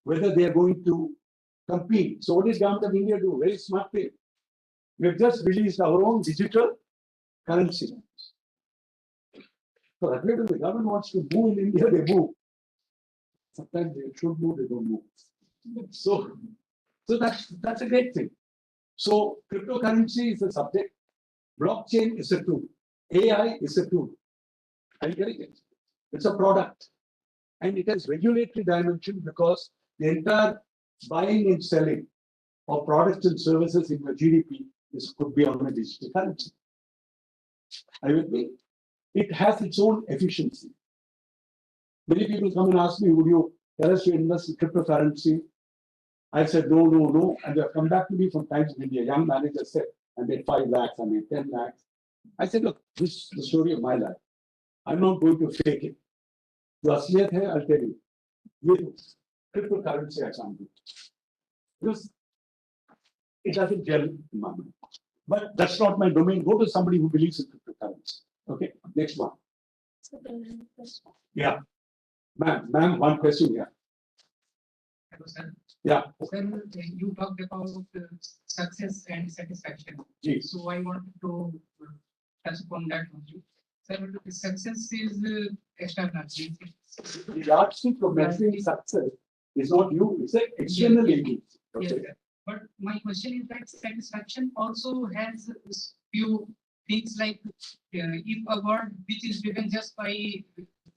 whether they are going to compete. So what did Government of India do? Very smart thing. We have just released our own digital currency. So that way, when the government wants to move in India, they move. Sometimes they should move, they don't move. So that's a great thing. So cryptocurrency is a subject, blockchain is a tool, AI is a tool. Are you getting it? It's a product. And it has regulatory dimension because the entire buying and selling of products and services in the GDP could be on a digital currency. Are you with me? It has its own efficiency. Many people come and ask me, would you tell us to invest in cryptocurrency? I said, no, no, no. And they have come back to me from times when a young manager said, I made 5 lakhs, I made 10 lakhs. I said, look, this is the story of my life. I'm not going to fake it. The asliat hai, I'll tell you. With cryptocurrency, I can't do it. Because it doesn't gel in my mind. But that's not my domain. Go to somebody who believes in cryptocurrency. Okay, next one. Yeah. Ma'am, one question here. Hello, sir. Yeah. Sir, you talked about success and satisfaction. Yes. So I wanted to touch upon that only. Sir, success is external. The yardstick of measuring success is not you, it's an external agency. Yes, Okay. sir. But my question is that satisfaction also has few things like if a word which is driven just by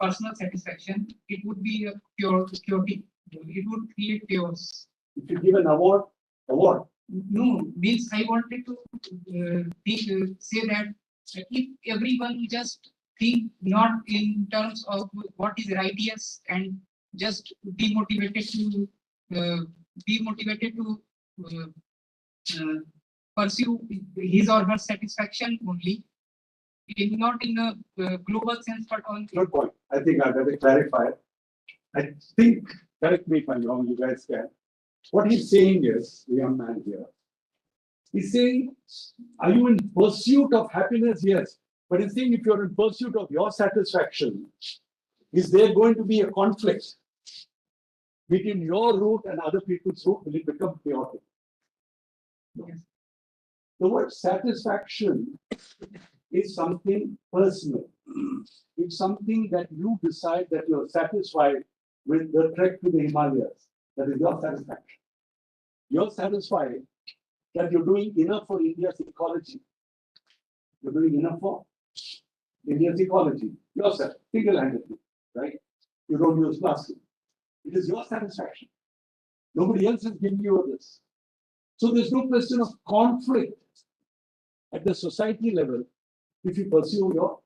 personal satisfaction, it would be a purity. It would create chaos. If you give an award. No, means I wanted to say that if everyone just think not in terms of what is righteous and just be motivated to uh, pursue his or her satisfaction only, not in a global sense, but on. Good point. I think I've got to clarify. I think, correct me if I'm wrong, you guys can. What he's saying is, the young man here, he's saying, are you in pursuit of happiness? Yes. But he's saying if you're in pursuit of your satisfaction, is there going to be a conflict between your route and other people's route? Will it become chaotic? Yes. The word satisfaction is something personal. It's something that you decide that you're satisfied with the trek to the Himalayas. That is your satisfaction. You're satisfied that you're doing enough for India's ecology. You're doing enough for India's ecology. Yourself, single-handedly, right? You don't use plastic. It is your satisfaction. Nobody else is giving you this. So there's no question of conflict at the society level if you pursue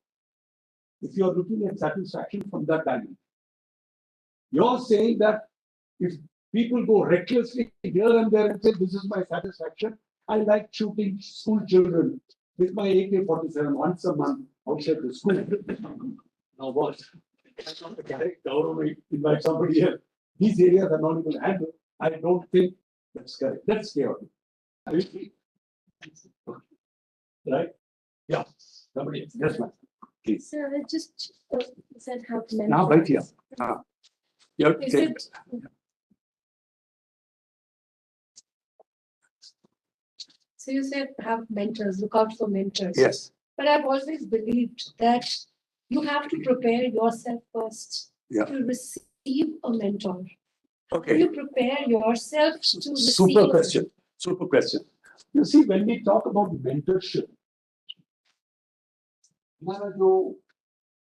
if you're looking at satisfaction from that dimension. You're saying that if people go recklessly here and there and say, this is my satisfaction, I like shooting school children with my AK-47 once a month outside the school. Now what? I'm not the character or invite somebody else. These areas are not even handled. I don't think that's correct. That's chaotic. Are you see? Right? Yeah. Somebody else. Yes, ma'am. Please. Sir, I just said how to Now, right here. You're Is it, so you said have mentors, look out for mentors. Yes. But I've always believed that you have to prepare yourself first to receive a mentor. Okay. You prepare yourself to receive Super question. Super question. You see, when we talk about mentorship, हमारा जो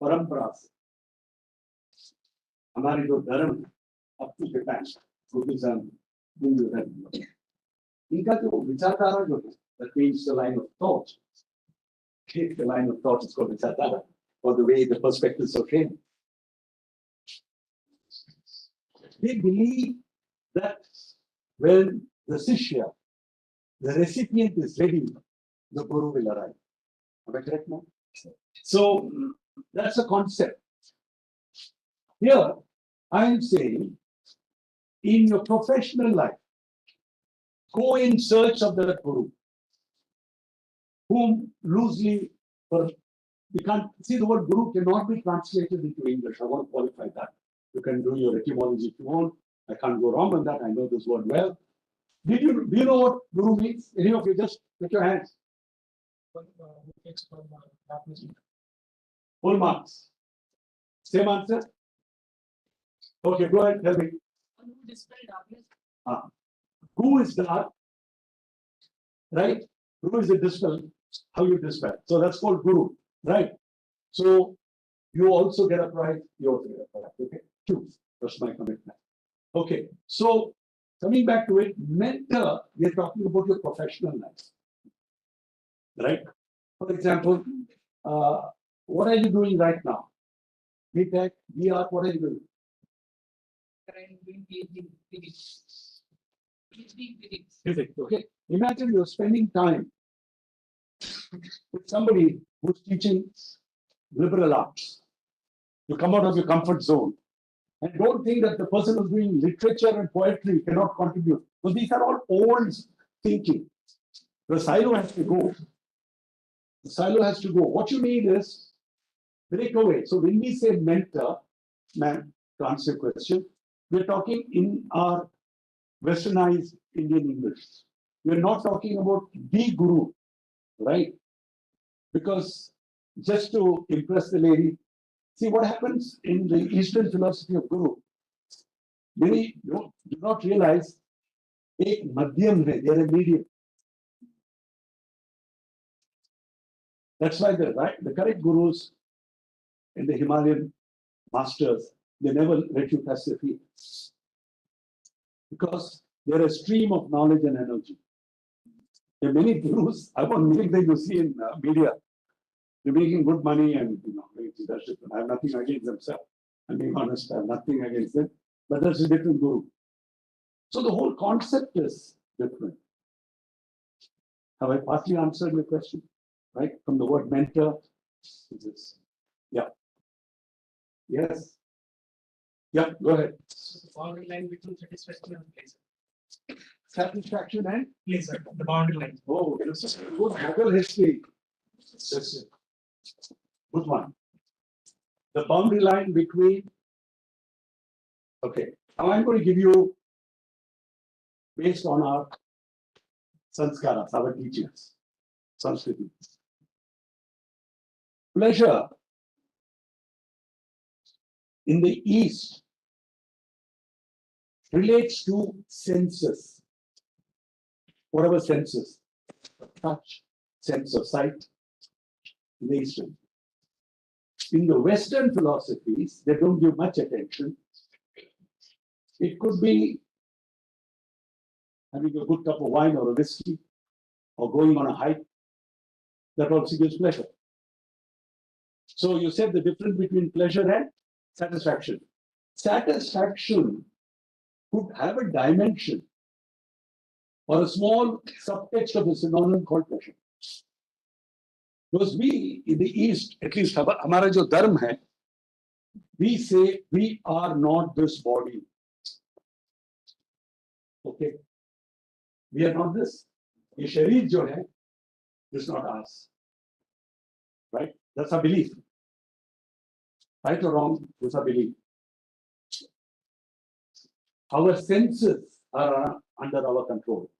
परंपरा से हमारे जो धर्म up to Japan, Buddhism, Hinduism, इनका जो विचारधारा जो है, that means the line of thought. The line of thought is called vichardhara, or the way the perspectives are framed. They believe that when the Sishya, the recipient is ready, the Guru will arrive. Am I correct now? So that's the concept. Here, I am saying, in your professional life, go in search of the Guru, whom loosely, we can't see the word Guru cannot be translated into English. I want to qualify that. You can do your etymology if you want. I can't go wrong on that. I know this word well. Do you know what Guru means? Any of you just put your hands. Full marks. Same answer? Okay, go ahead, tell me. Who is dark? Right? Guru is a dispel. How you dispel. So that's called Guru, right? So you also get a prize. You also get a prize. Okay, choose. That's my commitment. Okay, so coming back to it, mentor, we're talking about your professional life. Right? For example, what are you doing right now? BTech, BR, what are you doing? I'm doing PhD in physics. PhD in physics. Physics, okay. Imagine you're spending time with somebody who's teaching liberal arts. You come out of your comfort zone. And don't think that the person who's doing literature and poetry cannot contribute. So these are all old thinking. The silo has to go. The silo has to go. What you need is break away. So when we say mentor, man, to answer your question, we're talking in our westernized Indian English. We're not talking about the guru, right? Because just to impress the lady, see what happens in the Eastern philosophy of guru. Many do not realize एक मध्यम है, they're a medium. That's why the correct gurus in the Himalayan masters, they never let you touch their feet. Because they're a stream of knowledge and energy. There are many gurus, I want many things you see in media. They're making good money and leadership. I have nothing against themselves. I'm being honest, I have nothing against them. But that's a different guru. So the whole concept is different. Have I partly answered your question? Right? From the word mentor. Yeah. Yes. Yeah, go ahead. The boundary line between satisfaction and pleasure. Satisfaction and Pleasure, the boundary line. oh, this is good Google history. Good one. The boundary line between. Okay, now I'm going to give you, based on our sanskaras, our teachings, Sanskriti. Pleasure in the East relates to senses, whatever senses, touch, sense of sight, in the Eastern. In the Western philosophies, they don't give much attention. It could be having a good cup of wine or a whiskey, or going on a hike. That also gives pleasure. So you said the difference between pleasure and satisfaction. Satisfaction could have a dimension or a small subtext of a synonym called pleasure. Because we in the East, at least हमारा जो धर्म है, we say we are not this body. Okay, we are not this. ये शरीर जो है, is not us. Right? That's our belief. Right or wrong, that's our belief. Our senses are under our control.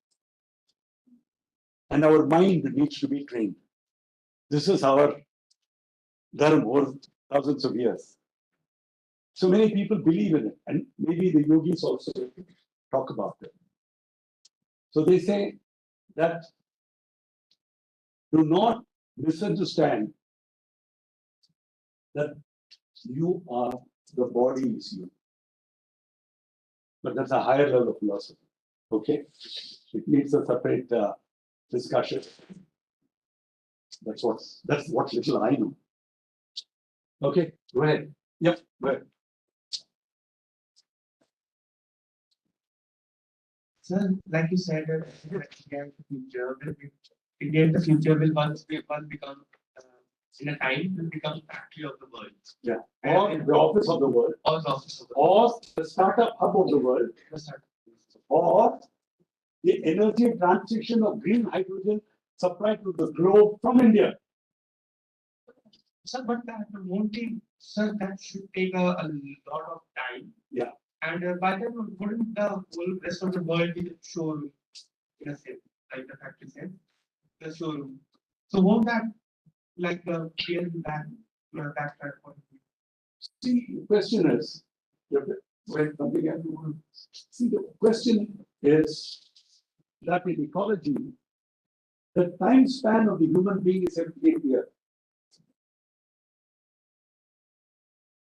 And our mind needs to be trained. This is our dharma over thousands of years. So many people believe in it, and maybe the yogis also talk about it. So they say that do not misunderstand that you are the body is you. But that's a higher level of philosophy. Okay? It needs a separate discussion. That's what little I know. Okay, go ahead. Yep, go ahead. Sir, like you said, India in the future will once become in a time will become factory of the world. Yeah. Or the office of the world. Or the office of the world. Or the startup hub of the world. The startup. Or the energy transition of green hydrogen supplied to the globe from India. Sir, but that won't take, sir, that should take a lot of time. Yeah. And by then, wouldn't the whole rest of the world be the showroom? In a sense, like the factory said, the showroom. So won't that like clear that point? See, the question is, when something has to see, the question is that in ecology, the time span of the human being is 78 years.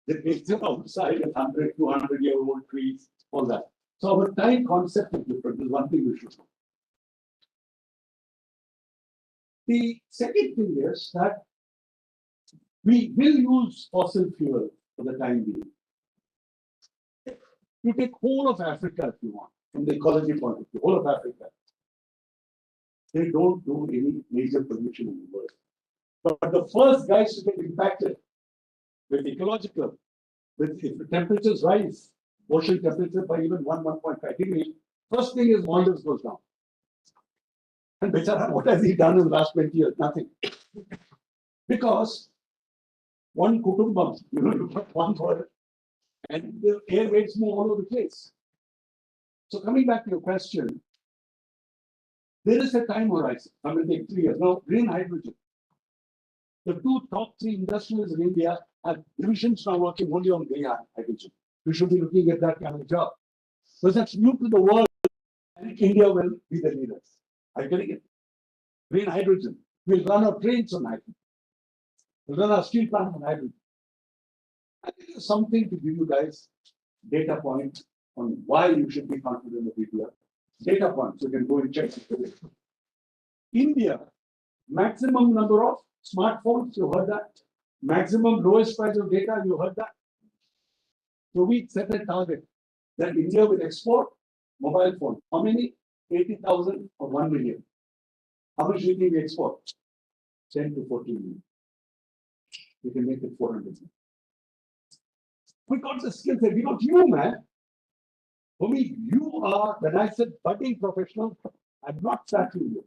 The nature outside is 100, 200-year-old trees, all that. So our time concept is different. Is one thing we should know. The second thing is that we will use fossil fuel for the time being. You take whole of Africa if you want, from the ecology point of view, whole of Africa. They don't do any major pollution in the world. But the first guys to get impacted with ecological, with if the temperatures rise, ocean temperature by even 1.5 degrees, first thing is Maldives goes down. And Bechara, what has he done in the last 20 years? Nothing. Because one kutumbam, you put one word, and the air waves move all over the place. So coming back to your question, there is a time horizon. I will take 3 years. Now, green hydrogen. The top 3 industries in India have divisions now working only on green hydrogen. We should be looking at that kind of job. Because that's new to the world, and India will be the leaders. Are you getting it? Green hydrogen. We'll run our trains on hydrogen. We'll run our steel plant on hydrogen. I think there's something to give you guys data point on why you should be confident of India. Data points, you can go and check. India, maximum number of smartphones, you heard that. Maximum lowest price of data, you heard that. So we set a target that India will export mobile phone. How many? 80,000 or 1 million. How much do you think we export? 10 to 14 million. We can make it 400 million. We got the skill set. We got you, man. For me, you are, when I said budding professional, I'm not flattering you.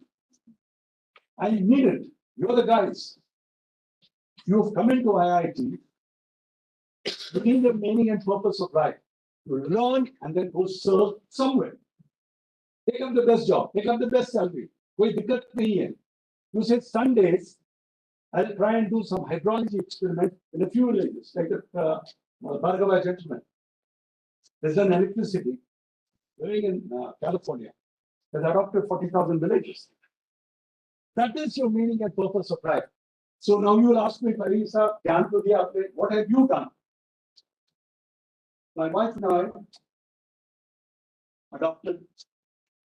I need it. You're the guys. You've come into IIT, looking the meaning and purpose of life. You learn and then go serve somewhere. Take up the best job, take up the best salary. You say Sundays, I'll try and do some hydrology experiment in a few villages, like the Bhargava gentleman. There's an electricity living in California has adopted 40,000 villages. That is your meaning and purpose of life. So now you will ask me, Parigi, what have you done? My wife and I adopted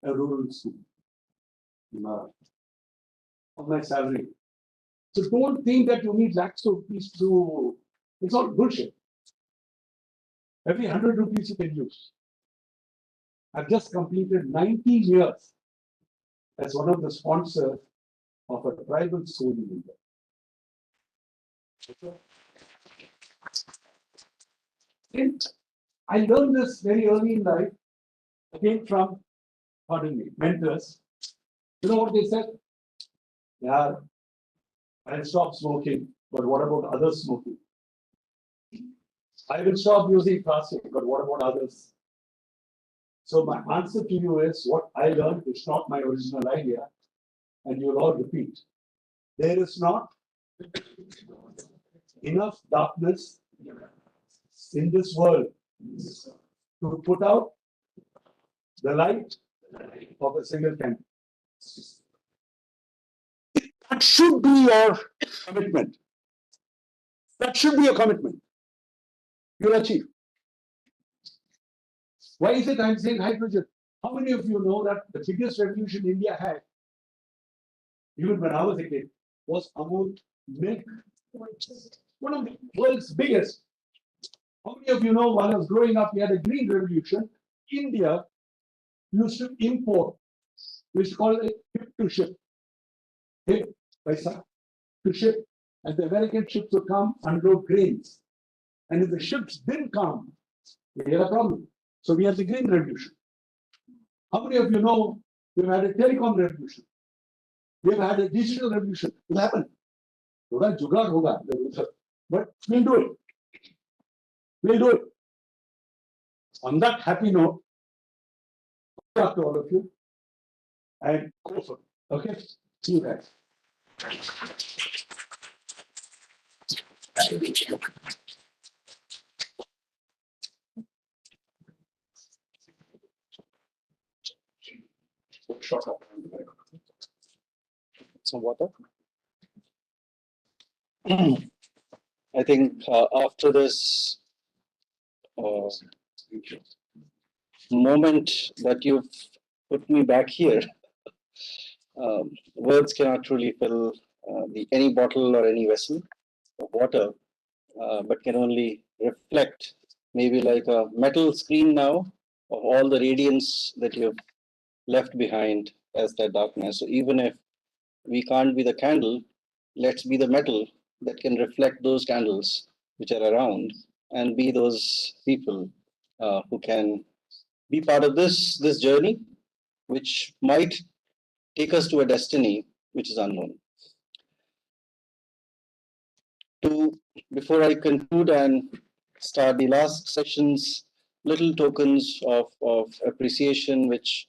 a rural school of my salary. So don't think that you need lakhs of rupees to, it's all bullshit. Every 100 rupees you can use. I've just completed 19 years as one of the sponsors of a tribal school in India. I learned this very early in life, again from, pardon me, mentors. You know what they said? Yeah, I'll stop smoking, but what about others smoking? I will stop using plastic, but what about others? So my answer to you is what I learned is not my original idea, and you'll all repeat. There is not enough darkness in this world to put out the light of a single candle. That should be your commitment. That should be your commitment. You'll achieve. Why is it I'm saying hydrogen? How many of you know that the biggest revolution India had, even when I was a kid, was Amul milk? One of the world's biggest. How many of you know while I was growing up, we had a green revolution? India used to import, we used to call it hip to ship. Hip, paisa, to ship. And the American ships would come unload grains. And if the ships didn't come, we had a problem. So we had the green revolution. How many of you know we've had a telecom revolution? We've had a digital revolution. It will happen. Hoga, jugaad hoga. But we'll do it. We'll do it. On that happy note, good luck to all of you. And go for it. Okay? See you guys. Some water. I think after this moment that you've put me back here, words cannot truly fill any bottle or any vessel of water, but can only reflect maybe like a metal screen now of all the radiance that you've left behind as that darkness. So even if we can't be the candle, let's be the metal that can reflect those candles which are around and be those people who can be part of this journey, which might take us to a destiny which is unknown. Before I conclude and start the last sessions, little tokens of appreciation, which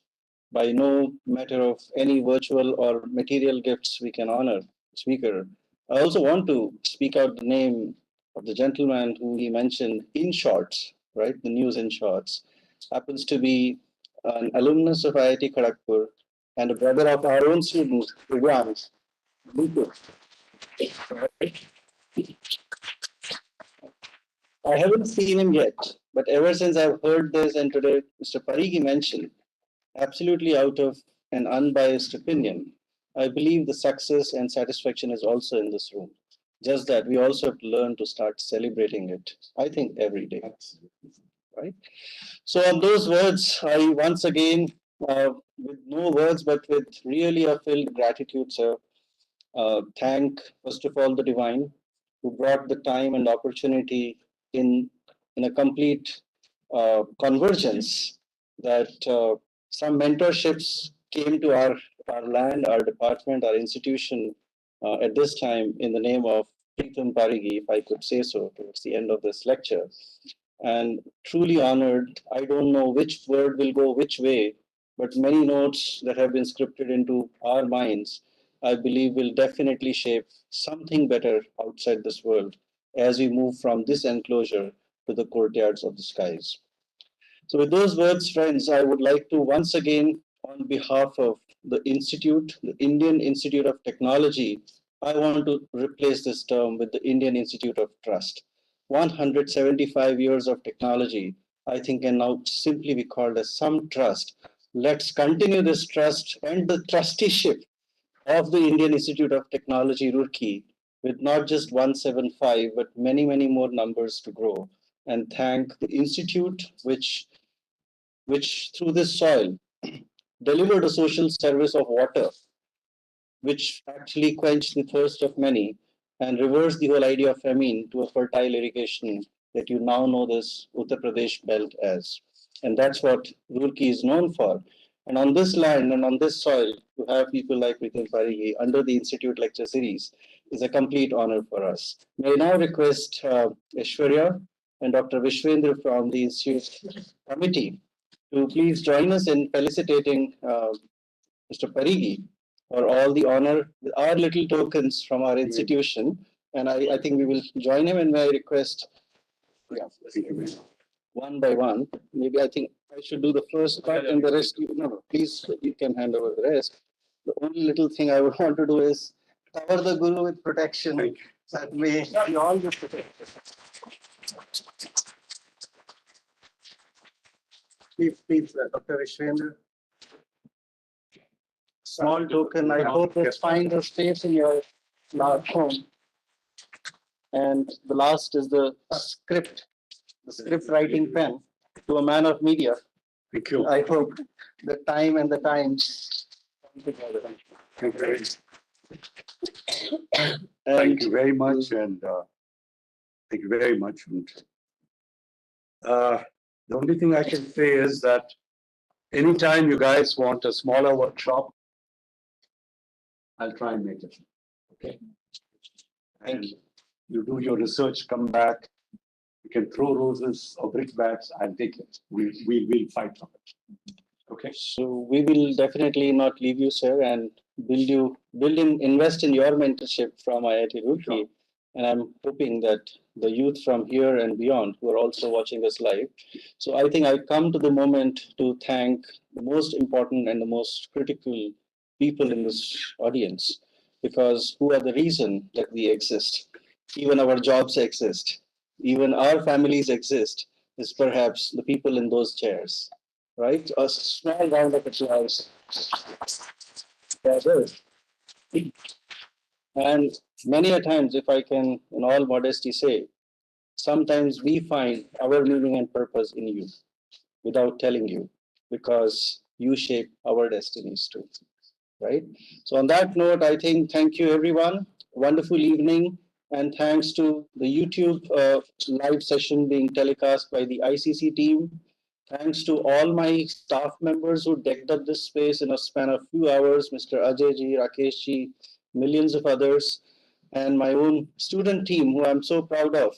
by no matter of any virtual or material gifts we can honor speaker. I also want to speak out the name of the gentleman who he mentioned in shorts, right? The news in shorts happens to be an alumnus of IIT Kharagpur and a brother of our own student, Vivian. I haven't seen him yet, but ever since I've heard this and today Mr. Parigi mentioned, absolutely out of an unbiased opinion, I believe the success and satisfaction is also in this room. Just that we also have to learn to start celebrating it, I think, every day. Right? So, on those words, I once again, with no words, but with really a filled gratitude, sir, thank, first of all, the divine who brought the time and opportunity in a complete convergence that some mentorships came to our land, our department, our institution at this time in the name of Pritam Parigi, if I could say so, towards the end of this lecture. And truly honored. I don't know which word will go which way, but many notes that have been scripted into our minds, I believe, will definitely shape something better outside this world as we move from this enclosure to the courtyards of the skies. So, with those words, friends, I would like to once again, on behalf of the Institute, the Indian Institute of Technology, I want to replace this term with the Indian Institute of Trust. 175 years of technology, I think, can now simply be called as some trust. Let's continue this trust and the trusteeship of the Indian Institute of Technology, Roorkee, with not just 175, but many, many more numbers to grow. And thank the Institute, which through this soil delivered a social service of water, which actually quenched the thirst of many and reversed the whole idea of famine to a fertile irrigation that you now know this Uttar Pradesh belt as. And that's what Roorkee is known for. And on this land and on this soil, to have people like Pritam Parigi under the Institute Lecture Series is a complete honor for us. May I now request Aishwarya and Dr. Vishwendra from the Institute Committee to please join us in felicitating Mr. Parigi for all the honor, our little tokens from our institution. And I think we will join him, and may I request, yeah, one by one. Maybe I think I should do the first part and the rest, no, please, you can hand over the rest. The only little thing I would want to do is cover the Guru with protection, that may be all the protection. Please, Dr. Vishwendra. Small token. I hope it finds a space in your large home. And the last is the script writing pen to a man of media. Thank you. I hope the time and the times come together. Thank you. And Thank you very much, and thank you very much. And, the only thing I can say is that anytime you guys want a smaller workshop, I'll try and make it. Okay. Thank And you. you do your research, come back. You can throw roses or brickbats. I'll take it. We'll fight on it. Okay. So we will definitely not leave you, sir, and invest in your mentorship from IIT Roorkee. Sure. And I'm hoping that the youth from here and beyond who are also watching us live. So I think I come to the moment to thank the most important and the most critical people in this audience, because who are the reason that we exist. Even our jobs exist. Even our families exist is perhaps the people in those chairs, right? A small round of applause. And many a times, if I can, in all modesty, say, sometimes we find our meaning and purpose in you without telling you, because you shape our destinies too, right? So, on that note, I think thank you, everyone. Wonderful evening. And thanks to the YouTube live session being telecast by the ICC team. Thanks to all my staff members who decked up this space in a span of few hours, Mr. Ajay ji, Rakesh ji, millions of others, and my own student team who I'm so proud of.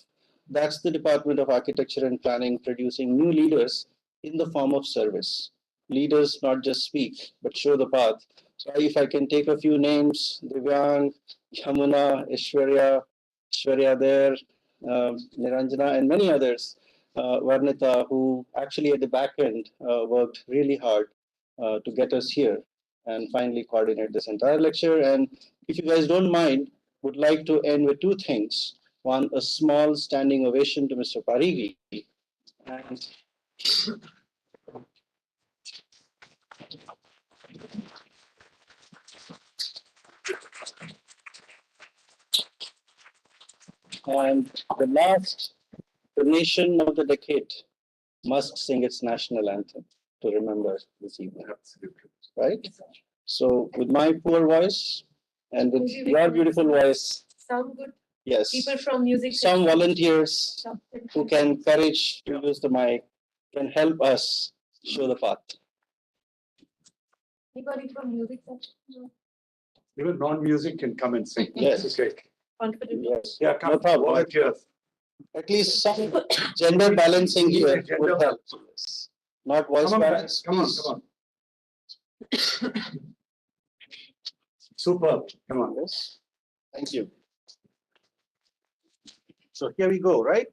That's the Department of Architecture and Planning producing new leaders in the form of service. Leaders not just speak, but show the path. So if I can take a few names, Divyang, Yamuna, Ishwarya there, Niranjana, and many others, Varnita, who actually at the back end worked really hard to get us here and finally coordinate this entire lecture. And if you guys don't mind, would like to end with two things. One, a small standing ovation to Mr. Parigi. And the last, the nation of the decade must sing its national anthem to remember this evening. Absolutely. Right? So, with my poor voice and with your beautiful voice, Some good yes, people from music. some volunteers who can courage to use the mic can help us show the path. Anybody from music section? Even non-music can come and sing. Yes. Okay. Confident. Yes, Yeah, come. no problem. Volunteers. At least some gender balancing here would help. Not voice Come on, balance. guys. Come on, Please. come on. Super. Come on. Yes. Thank you. So here we go, right?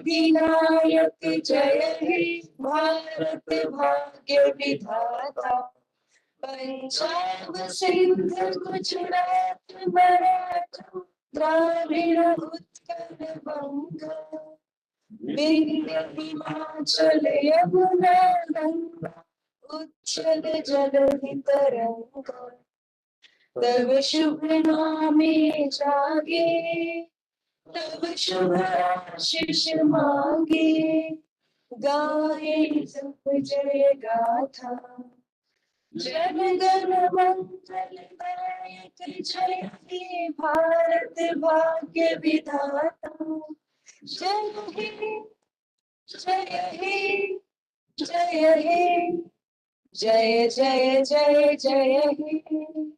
अधिनायक जय हे भारत भाग्य विधाता पंजाब सिंध गुजरात मराठा द्राविड़ उत्कल बंगा विंध्य हिमाचल यमुना गंगा उच्छल जलधि तरंगा तव शुभ नामे जागे तब शुभ आशीष मांगे गाए जप जय गाथा जन गण मंगल दायक जय हे भारत भाग्य विधाता जय हे जय हे जय हे जय जय जय जय हे